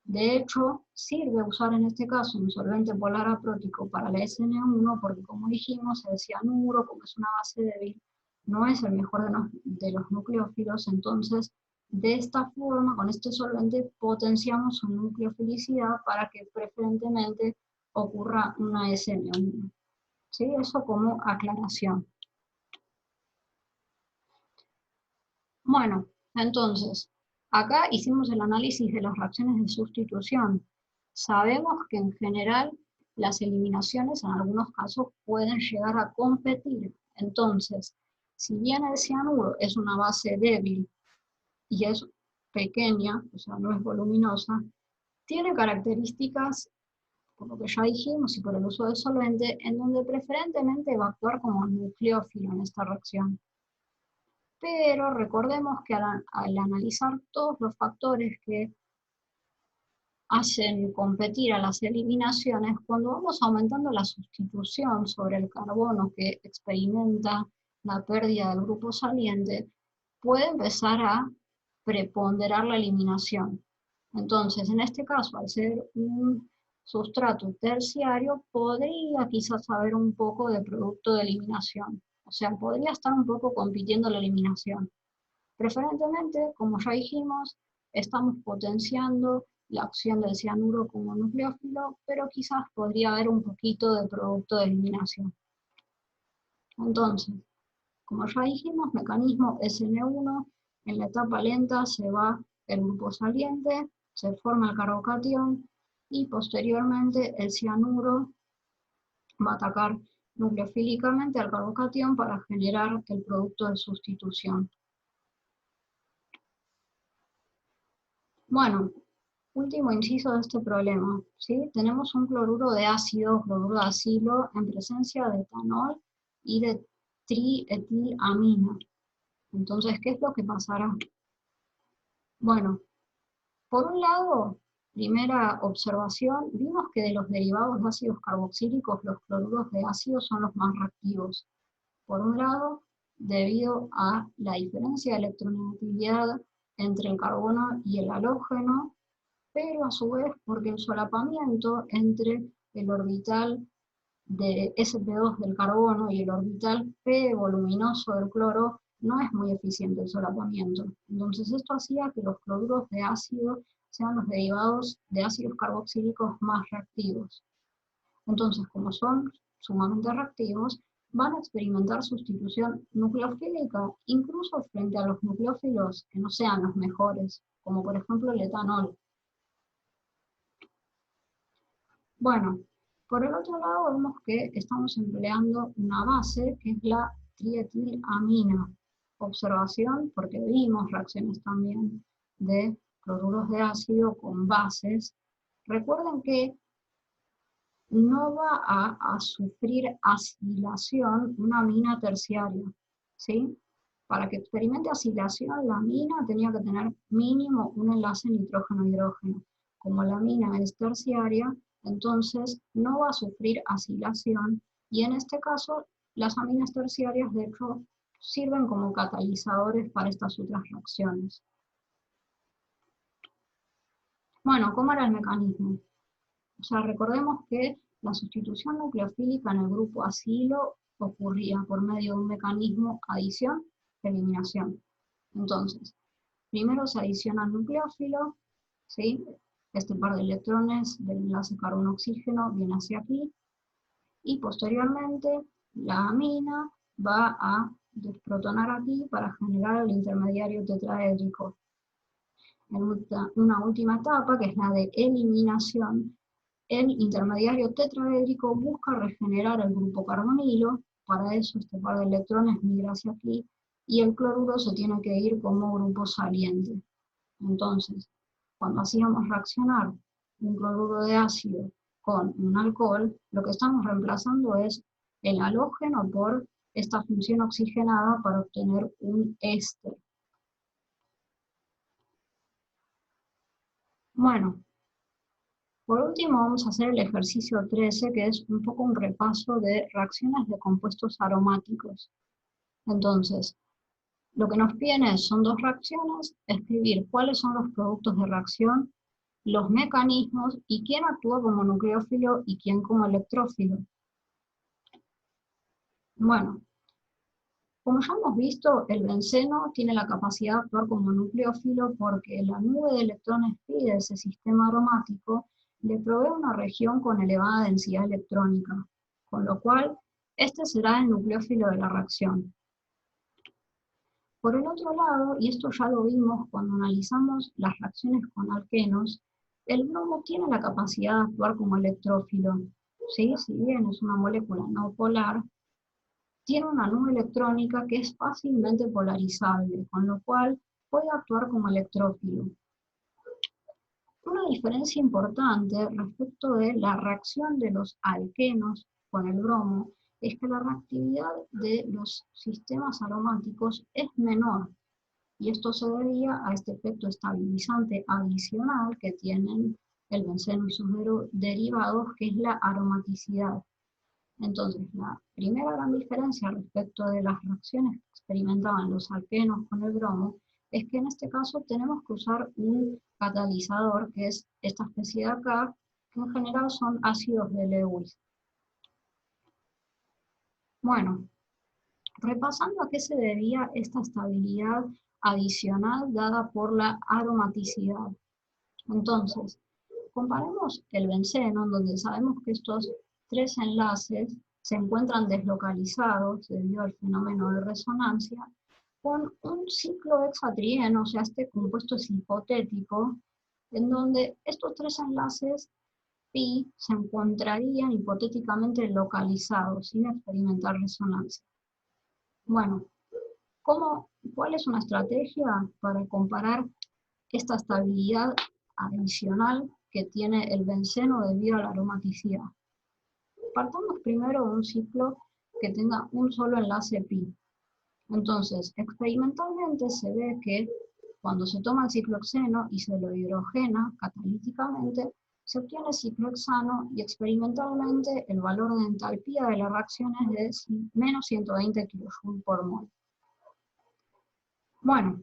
De hecho, sirve usar en este caso un solvente polar aprótico para la SN1 porque, como dijimos, el cianuro, como es una base débil, no es el mejor de los nucleófilos, entonces, de esta forma, con este solvente, potenciamos su nucleofilicidad para que preferentemente ocurra una SN1. ¿Sí? Eso como aclaración. Bueno, entonces, acá hicimos el análisis de las reacciones de sustitución. Sabemos que en general las eliminaciones en algunos casos pueden llegar a competir. Entonces, si bien el cianuro es una base débil y es pequeña, o sea, no es voluminosa, tiene características, por lo que ya dijimos y por el uso del solvente, en donde preferentemente va a actuar como nucleófilo en esta reacción. Pero recordemos que al analizar todos los factores que hacen competir a las eliminaciones, cuando vamos aumentando la sustitución sobre el carbono que experimenta la pérdida del grupo saliente, puede empezar a preponderar la eliminación. Entonces, en este caso, al ser un sustrato terciario, podría quizás haber un poco de producto de eliminación. O sea, podría estar un poco compitiendo la eliminación. Preferentemente, como ya dijimos, estamos potenciando la acción del cianuro como nucleófilo, pero quizás podría haber un poquito de producto de eliminación. Entonces, como ya dijimos, mecanismo SN1, en la etapa lenta se va el grupo saliente, se forma el carbocatión, y posteriormente el cianuro va a atacar nucleofílicamente al carbocatión para generar el producto de sustitución. Bueno, último inciso de este problema, ¿sí? Tenemos un cloruro de ácido, cloruro de acilo, en presencia de etanol y de trietilamina. Entonces, ¿qué es lo que pasará? Bueno, por un lado, primera observación, vimos que de los derivados de ácidos carboxílicos, los cloruros de ácido son los más reactivos. Por un lado, debido a la diferencia de electronegatividad entre el carbono y el halógeno, pero a su vez porque el solapamiento entre el orbital de sp2 del carbono y el orbital p voluminoso del cloro no es muy eficiente el solapamiento. Entonces esto hacía que los cloruros de ácido sean los derivados de ácidos carboxílicos más reactivos. Entonces, como son sumamente reactivos, van a experimentar sustitución nucleofílica, incluso frente a los nucleófilos que no sean los mejores, como por ejemplo el etanol. Bueno, por el otro lado vemos que estamos empleando una base que es la trietilamina. Observación, porque vimos reacciones también de cloruros de ácido con bases. Recuerden que no va a sufrir acilación una amina terciaria, ¿sí? Para que experimente acilación, la amina tenía que tener mínimo un enlace nitrógeno-hidrógeno. Como la amina es terciaria, entonces no va a sufrir acilación, y en este caso, las aminas terciarias, de hecho, sirven como catalizadores para estas otras reacciones. Bueno, ¿cómo era el mecanismo? O sea, recordemos que la sustitución nucleofílica en el grupo acilo ocurría por medio de un mecanismo adición-eliminación. Entonces, primero se adiciona el nucleófilo, ¿sí? Este par de electrones del enlace carbono-oxígeno viene hacia aquí, y posteriormente la amina va a desprotonar aquí para generar el intermediario tetraédrico. En una última etapa, que es la de eliminación, el intermediario tetraédrico busca regenerar el grupo carbonilo. Para eso este par de electrones migra hacia aquí, y el cloruro se tiene que ir como grupo saliente. Entonces, cuando hacíamos reaccionar un cloruro de ácido con un alcohol, lo que estamos reemplazando es el halógeno por esta función oxigenada para obtener un éster. Bueno, por último vamos a hacer el ejercicio 13, que es un poco un repaso de reacciones de compuestos aromáticos. Entonces, lo que nos piden son dos reacciones, escribir cuáles son los productos de reacción, los mecanismos y quién actúa como nucleófilo y quién como electrófilo. Bueno, como ya hemos visto, el benceno tiene la capacidad de actuar como nucleófilo porque la nube de electrones pi de ese sistema aromático le provee una región con elevada densidad electrónica, con lo cual este será el nucleófilo de la reacción. Por el otro lado, y esto ya lo vimos cuando analizamos las reacciones con alquenos, el bromo tiene la capacidad de actuar como electrófilo, ¿sí? Si bien es una molécula no polar, tiene una nube electrónica que es fácilmente polarizable, con lo cual puede actuar como electrófilo. Una diferencia importante respecto de la reacción de los alquenos con el bromo es que la reactividad de los sistemas aromáticos es menor, y esto se debía a este efecto estabilizante adicional que tienen el benceno y sus derivados, que es la aromaticidad. Entonces, la primera gran diferencia respecto de las reacciones que experimentaban los alquenos con el bromo es que en este caso tenemos que usar un catalizador, que es esta especie de acá, que en general son ácidos de Lewis. Bueno, repasando a qué se debía esta estabilidad adicional dada por la aromaticidad. Entonces, comparemos el benceno, donde sabemos que estos tres enlaces se encuentran deslocalizados debido al fenómeno de resonancia, con un ciclo hexatrieno, o sea, este compuesto es hipotético, en donde estos tres enlaces pi se encontrarían hipotéticamente localizados, sin experimentar resonancia. Bueno, ¿cuál es una estrategia para comparar esta estabilidad adicional que tiene el benceno debido a la aromaticidad? Partamos primero de un ciclo que tenga un solo enlace pi. Entonces, experimentalmente se ve que cuando se toma el ciclohexeno y se lo hidrogena catalíticamente, se obtiene ciclohexano y experimentalmente el valor de entalpía de la reacción es de menos 120 kJ por mol. Bueno,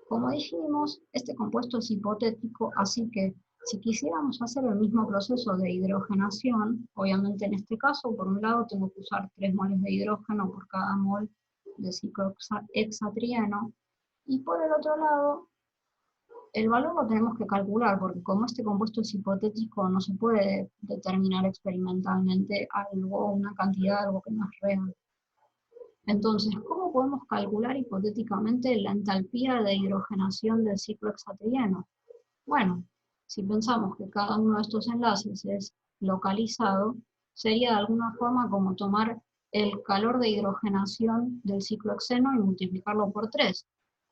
como dijimos, este compuesto es hipotético, así que si quisiéramos hacer el mismo proceso de hidrogenación, obviamente en este caso, por un lado tengo que usar 3 moles de hidrógeno por cada mol de ciclohexatrieno, y por el otro lado, el valor lo tenemos que calcular, porque como este compuesto es hipotético, no se puede determinar experimentalmente algo, una cantidad, algo que no es real. Entonces, ¿cómo podemos calcular hipotéticamente la entalpía de hidrogenación del ciclohexatrieno? Bueno, si pensamos que cada uno de estos enlaces es localizado, sería de alguna forma como tomar el calor de hidrogenación del ciclohexeno y multiplicarlo por 3.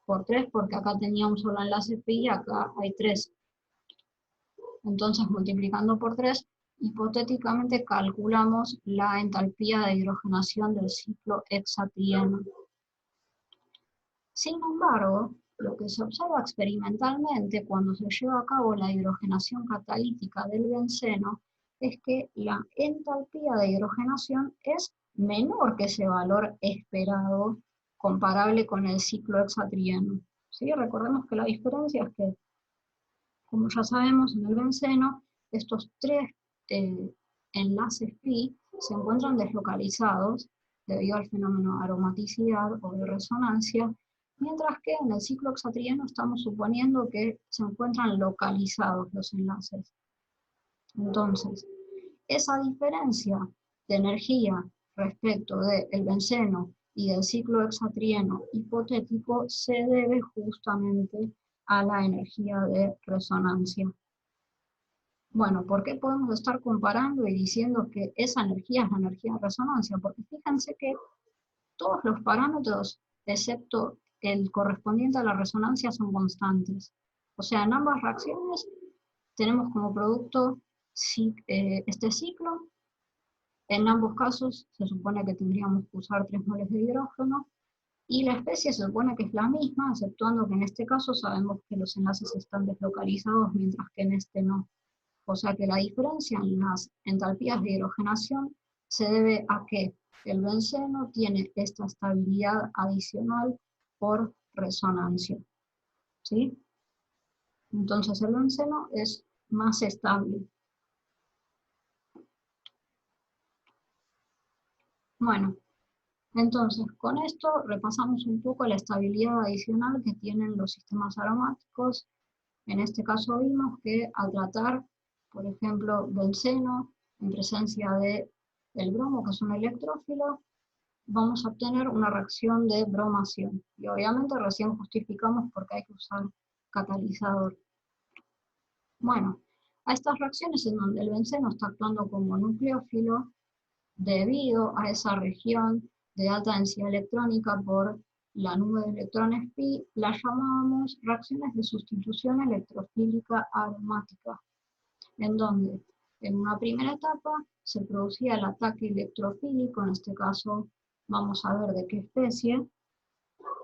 Por 3 porque acá tenía un solo enlace pi y acá hay 3. Entonces, multiplicando por 3, hipotéticamente calculamos la entalpía de hidrogenación del ciclohexatrieno. Sin embargo, lo que se observa experimentalmente cuando se lleva a cabo la hidrogenación catalítica del benceno es que la entalpía de hidrogenación es menor que ese valor esperado comparable con el ciclohexatrieno. ¿Sí? Recordemos que la diferencia es que, como ya sabemos, en el benceno, estos 3 enlaces pi se encuentran deslocalizados debido al fenómeno de aromaticidad o de resonancia, mientras que en el ciclohexatrieno estamos suponiendo que se encuentran localizados los enlaces. Entonces, esa diferencia de energía respecto del benceno y del ciclohexatrieno hipotético se debe justamente a la energía de resonancia. Bueno, ¿por qué podemos estar comparando y diciendo que esa energía es la energía de resonancia? Porque fíjense que todos los parámetros, excepto el correspondiente a la resonancia, son constantes. O sea, en ambas reacciones tenemos como producto este ciclo. En ambos casos se supone que tendríamos que usar 3 moles de hidrógeno, y la especie se supone que es la misma, exceptuando que en este caso sabemos que los enlaces están deslocalizados, mientras que en este no. O sea que la diferencia en las entalpías de hidrogenación se debe a que el benceno tiene esta estabilidad adicional por resonancia. ¿Sí? Entonces el benceno es más estable. Bueno, entonces con esto repasamos un poco la estabilidad adicional que tienen los sistemas aromáticos. En este caso vimos que al tratar, por ejemplo, benceno en presencia del bromo, que es un electrófilo, vamos a obtener una reacción de bromación. Y obviamente recién justificamos por qué hay que usar catalizador. Bueno, a estas reacciones en donde el benceno está actuando como nucleófilo, debido a esa región de alta densidad electrónica por la nube de electrones pi, las llamábamos reacciones de sustitución electrofílica aromática, en donde en una primera etapa se producía el ataque electrofílico, en este caso vamos a ver de qué especie,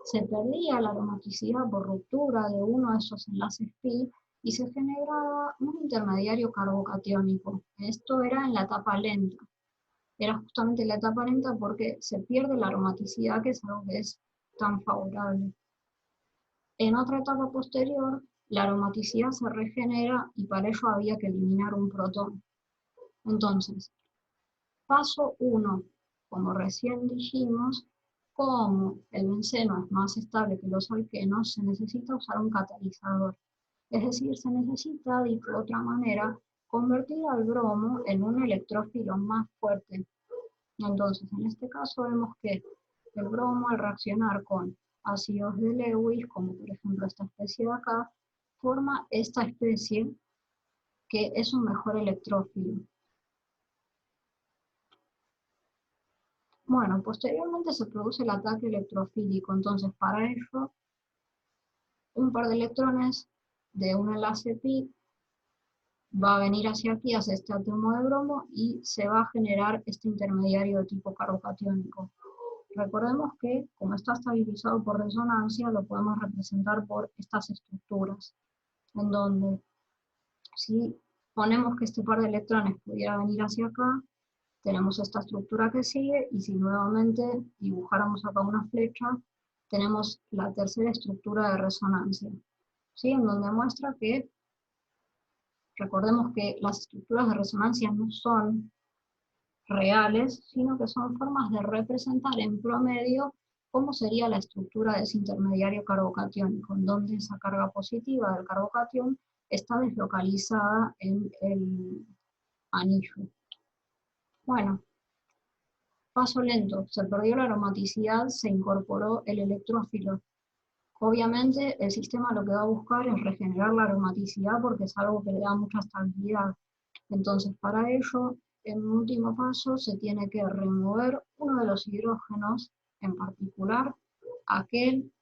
se perdía la aromaticidad por ruptura de uno de esos enlaces pi y se generaba un intermediario carbocatiónico. Esto era en la etapa lenta. Era justamente la etapa lenta porque se pierde la aromaticidad, que es algo que es tan favorable. En otra etapa posterior, la aromaticidad se regenera y para ello había que eliminar un protón. Entonces, paso 1, como recién dijimos, como el benceno es más estable que los alquenos, se necesita usar un catalizador. Es decir, se necesita, dicho de otra manera, convertir al bromo en un electrófilo más fuerte. Entonces, en este caso vemos que el bromo, al reaccionar con ácidos de Lewis, como por ejemplo esta especie de acá, forma esta especie que es un mejor electrófilo. Bueno, posteriormente se produce el ataque electrofílico, entonces para ello un par de electrones de un enlace pi va a venir hacia aquí, hacia este átomo de bromo, y se va a generar este intermediario de tipo carbocatiónico. Recordemos que, como está estabilizado por resonancia, lo podemos representar por estas estructuras, en donde si ponemos que este par de electrones pudiera venir hacia acá, tenemos esta estructura que sigue, y si nuevamente dibujáramos acá una flecha, tenemos la tercera estructura de resonancia, ¿sí? En donde muestra que, recordemos que las estructuras de resonancia no son reales, sino que son formas de representar en promedio cómo sería la estructura de ese intermediario carbocatiónico, en donde esa carga positiva del carbocatión está deslocalizada en el anillo. Bueno, paso lento, se perdió la aromaticidad, se incorporó el electrófilo. Obviamente el sistema lo que va a buscar es regenerar la aromaticidad porque es algo que le da mucha estabilidad. Entonces para ello, en un último paso, se tiene que remover uno de los hidrógenos, en particular aquel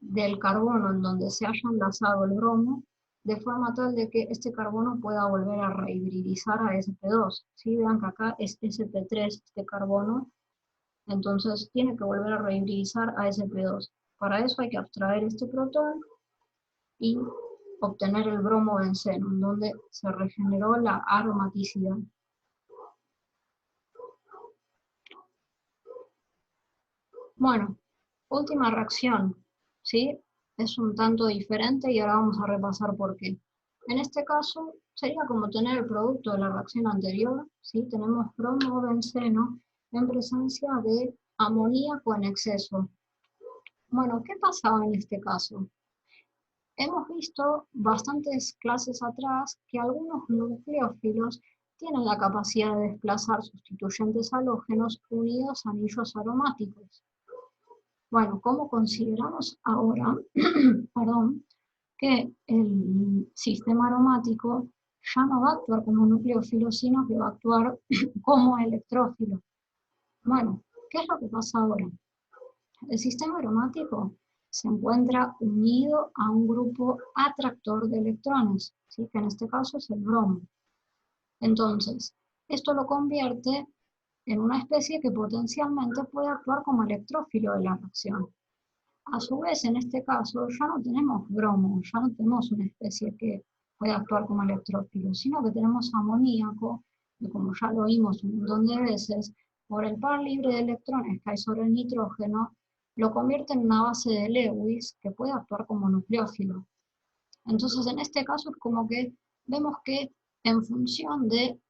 del carbono en donde se haya enlazado el bromo, de forma tal de que este carbono pueda volver a rehibridizar a sp2. ¿Sí? Vean que acá es sp3 este carbono, entonces tiene que volver a rehibridizar a sp2. Para eso hay que abstraer este protón y obtener el bromo-benceno, en donde se regeneró la aromaticidad. Bueno, última reacción, ¿sí? Es un tanto diferente y ahora vamos a repasar por qué. En este caso, sería como tener el producto de la reacción anterior, ¿sí? Tenemos bromo-benceno en presencia de amoníaco en exceso. Bueno, ¿qué pasaba en este caso? Hemos visto bastantes clases atrás que algunos nucleófilos tienen la capacidad de desplazar sustituyentes halógenos unidos a anillos aromáticos. Bueno, ¿cómo consideramos ahora perdón, que el sistema aromático ya no va a actuar como nucleófilo, sino que va a actuar como electrófilo? Bueno, ¿qué es lo que pasa ahora? El sistema aromático se encuentra unido a un grupo atractor de electrones, ¿sí? Que en este caso es el bromo. Entonces, esto lo convierte en una especie que potencialmente puede actuar como electrófilo de la reacción. A su vez, en este caso, ya no tenemos bromo, ya no tenemos una especie que puede actuar como electrófilo, sino que tenemos amoníaco, que como ya lo vimos un montón de veces, por el par libre de electrones que hay sobre el nitrógeno, lo convierte en una base de Lewis que puede actuar como nucleófilo. Entonces, en este caso es como que vemos que en función de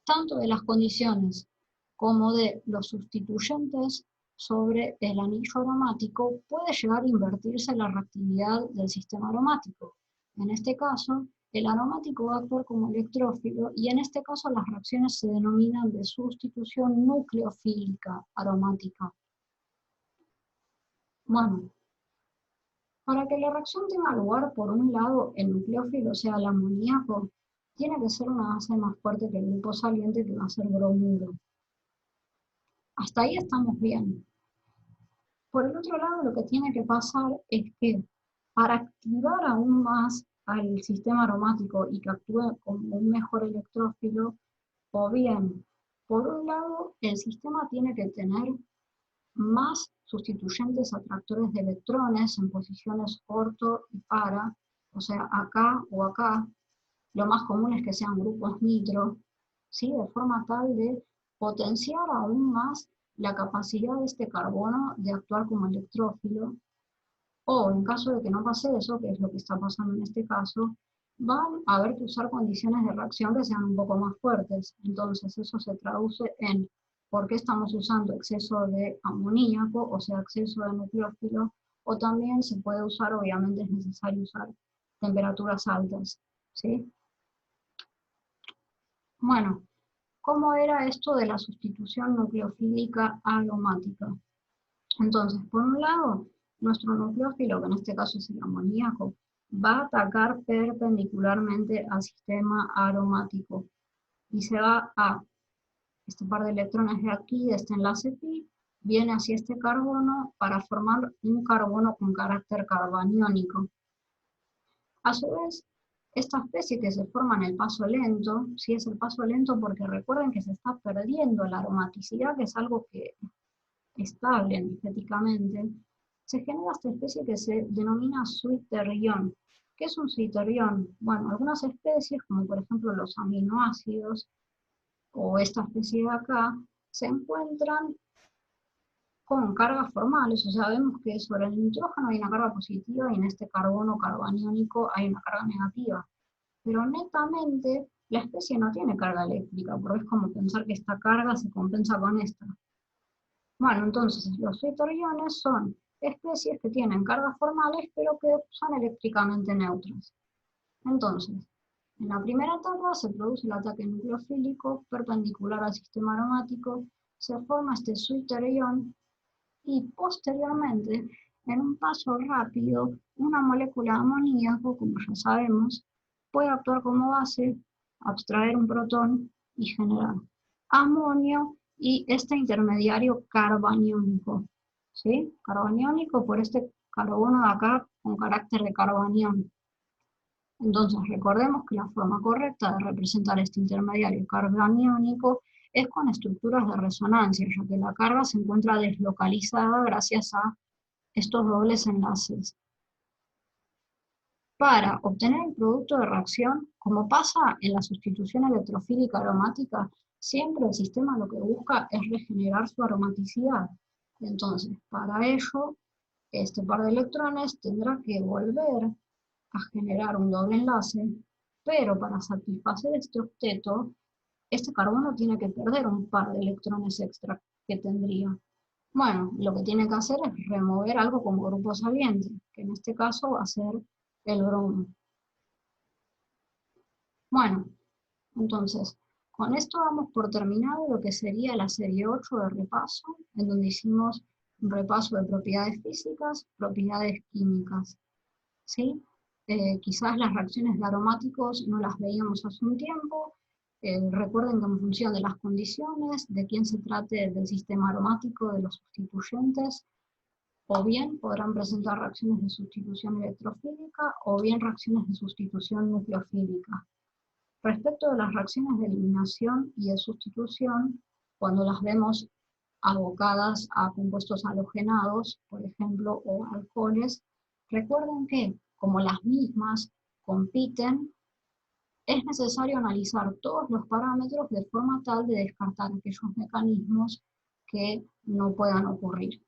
tanto de las condiciones como de los sustituyentes sobre el anillo aromático, puede llegar a invertirse la reactividad del sistema aromático. En este caso, el aromático va a actuar como electrófilo y en este caso las reacciones se denominan de sustitución nucleofílica aromática. Bueno, para que la reacción tenga lugar, por un lado, el nucleófilo, o sea, el amoníaco, tiene que ser una base más fuerte que el grupo saliente, que va a ser bromuro. Hasta ahí estamos bien. Por el otro lado, lo que tiene que pasar es que para activar aún más al sistema aromático y que actúe como un mejor electrófilo, o bien, por un lado, el sistema tiene que tener más sustituyentes atractores de electrones en posiciones orto y para, o sea, acá o acá. Lo más común es que sean grupos nitro, ¿sí? De forma tal de potenciar aún más la capacidad de este carbono de actuar como electrófilo, o en caso de que no pase eso, que es lo que está pasando en este caso, van a haber que usar condiciones de reacción que sean un poco más fuertes. Entonces eso se traduce en por qué estamos usando exceso de amoníaco, o sea, exceso de nucleófilo, o también se puede usar, obviamente es necesario usar temperaturas altas, ¿sí? Bueno, ¿cómo era esto de la sustitución nucleofílica aromática? Entonces, por un lado, nuestro nucleófilo, que en este caso es el amoníaco, va a atacar perpendicularmente al sistema aromático y se va a, este par de electrones de aquí, de este enlace pi, viene hacia este carbono para formar un carbono con carácter carbaniónico. A su vez, esta especie que se forma en el paso lento, sí es el paso lento porque recuerden que se está perdiendo la aromaticidad, que es algo que estable energéticamente, se genera esta especie que se denomina suiterión. ¿Qué es un suiterión? Bueno, algunas especies, como por ejemplo los aminoácidos, o esta especie de acá, se encuentran con cargas formales, o sea, vemos que sobre el nitrógeno hay una carga positiva y en este carbono carbaniónico hay una carga negativa. Pero netamente la especie no tiene carga eléctrica, porque es como pensar que esta carga se compensa con esta. Bueno, entonces los suitoriones son especies que tienen cargas formales pero que son eléctricamente neutras. Entonces, en la primera etapa se produce el ataque nucleofílico perpendicular al sistema aromático, se forma este suiterión y posteriormente, en un paso rápido, una molécula de amoníaco, como ya sabemos, puede actuar como base, abstraer un protón y generar amonio y este intermediario carbaniónico. ¿Sí? Carbaniónico por este carbono de acá con carácter de carbanión. Entonces recordemos que la forma correcta de representar este intermediario carbaniónico es con estructuras de resonancia, ya que la carga se encuentra deslocalizada gracias a estos dobles enlaces. Para obtener el producto de reacción, como pasa en la sustitución electrofílica aromática, siempre el sistema lo que busca es regenerar su aromaticidad. Entonces, para ello, este par de electrones tendrá que volver a generar un doble enlace, pero para satisfacer este octeto, este carbono tiene que perder un par de electrones extra que tendría. Bueno, lo que tiene que hacer es remover algo como grupo saliente, que en este caso va a ser el bromo. Bueno, entonces, con esto damos por terminado lo que sería la serie 8 de repaso, en donde hicimos un repaso de propiedades físicas, propiedades químicas. ¿Sí? Quizás las reacciones de aromáticos no las veíamos hace un tiempo. Recuerden que en función de las condiciones, de quién se trate del sistema aromático, de los sustituyentes, o bien podrán presentar reacciones de sustitución electrofílica o bien reacciones de sustitución nucleofílica. Respecto de las reacciones de eliminación y de sustitución, cuando las vemos abocadas a compuestos halogenados, por ejemplo, o alcoholes, recuerden que, como las mismas compiten, es necesario analizar todos los parámetros de forma tal de descartar aquellos mecanismos que no puedan ocurrir.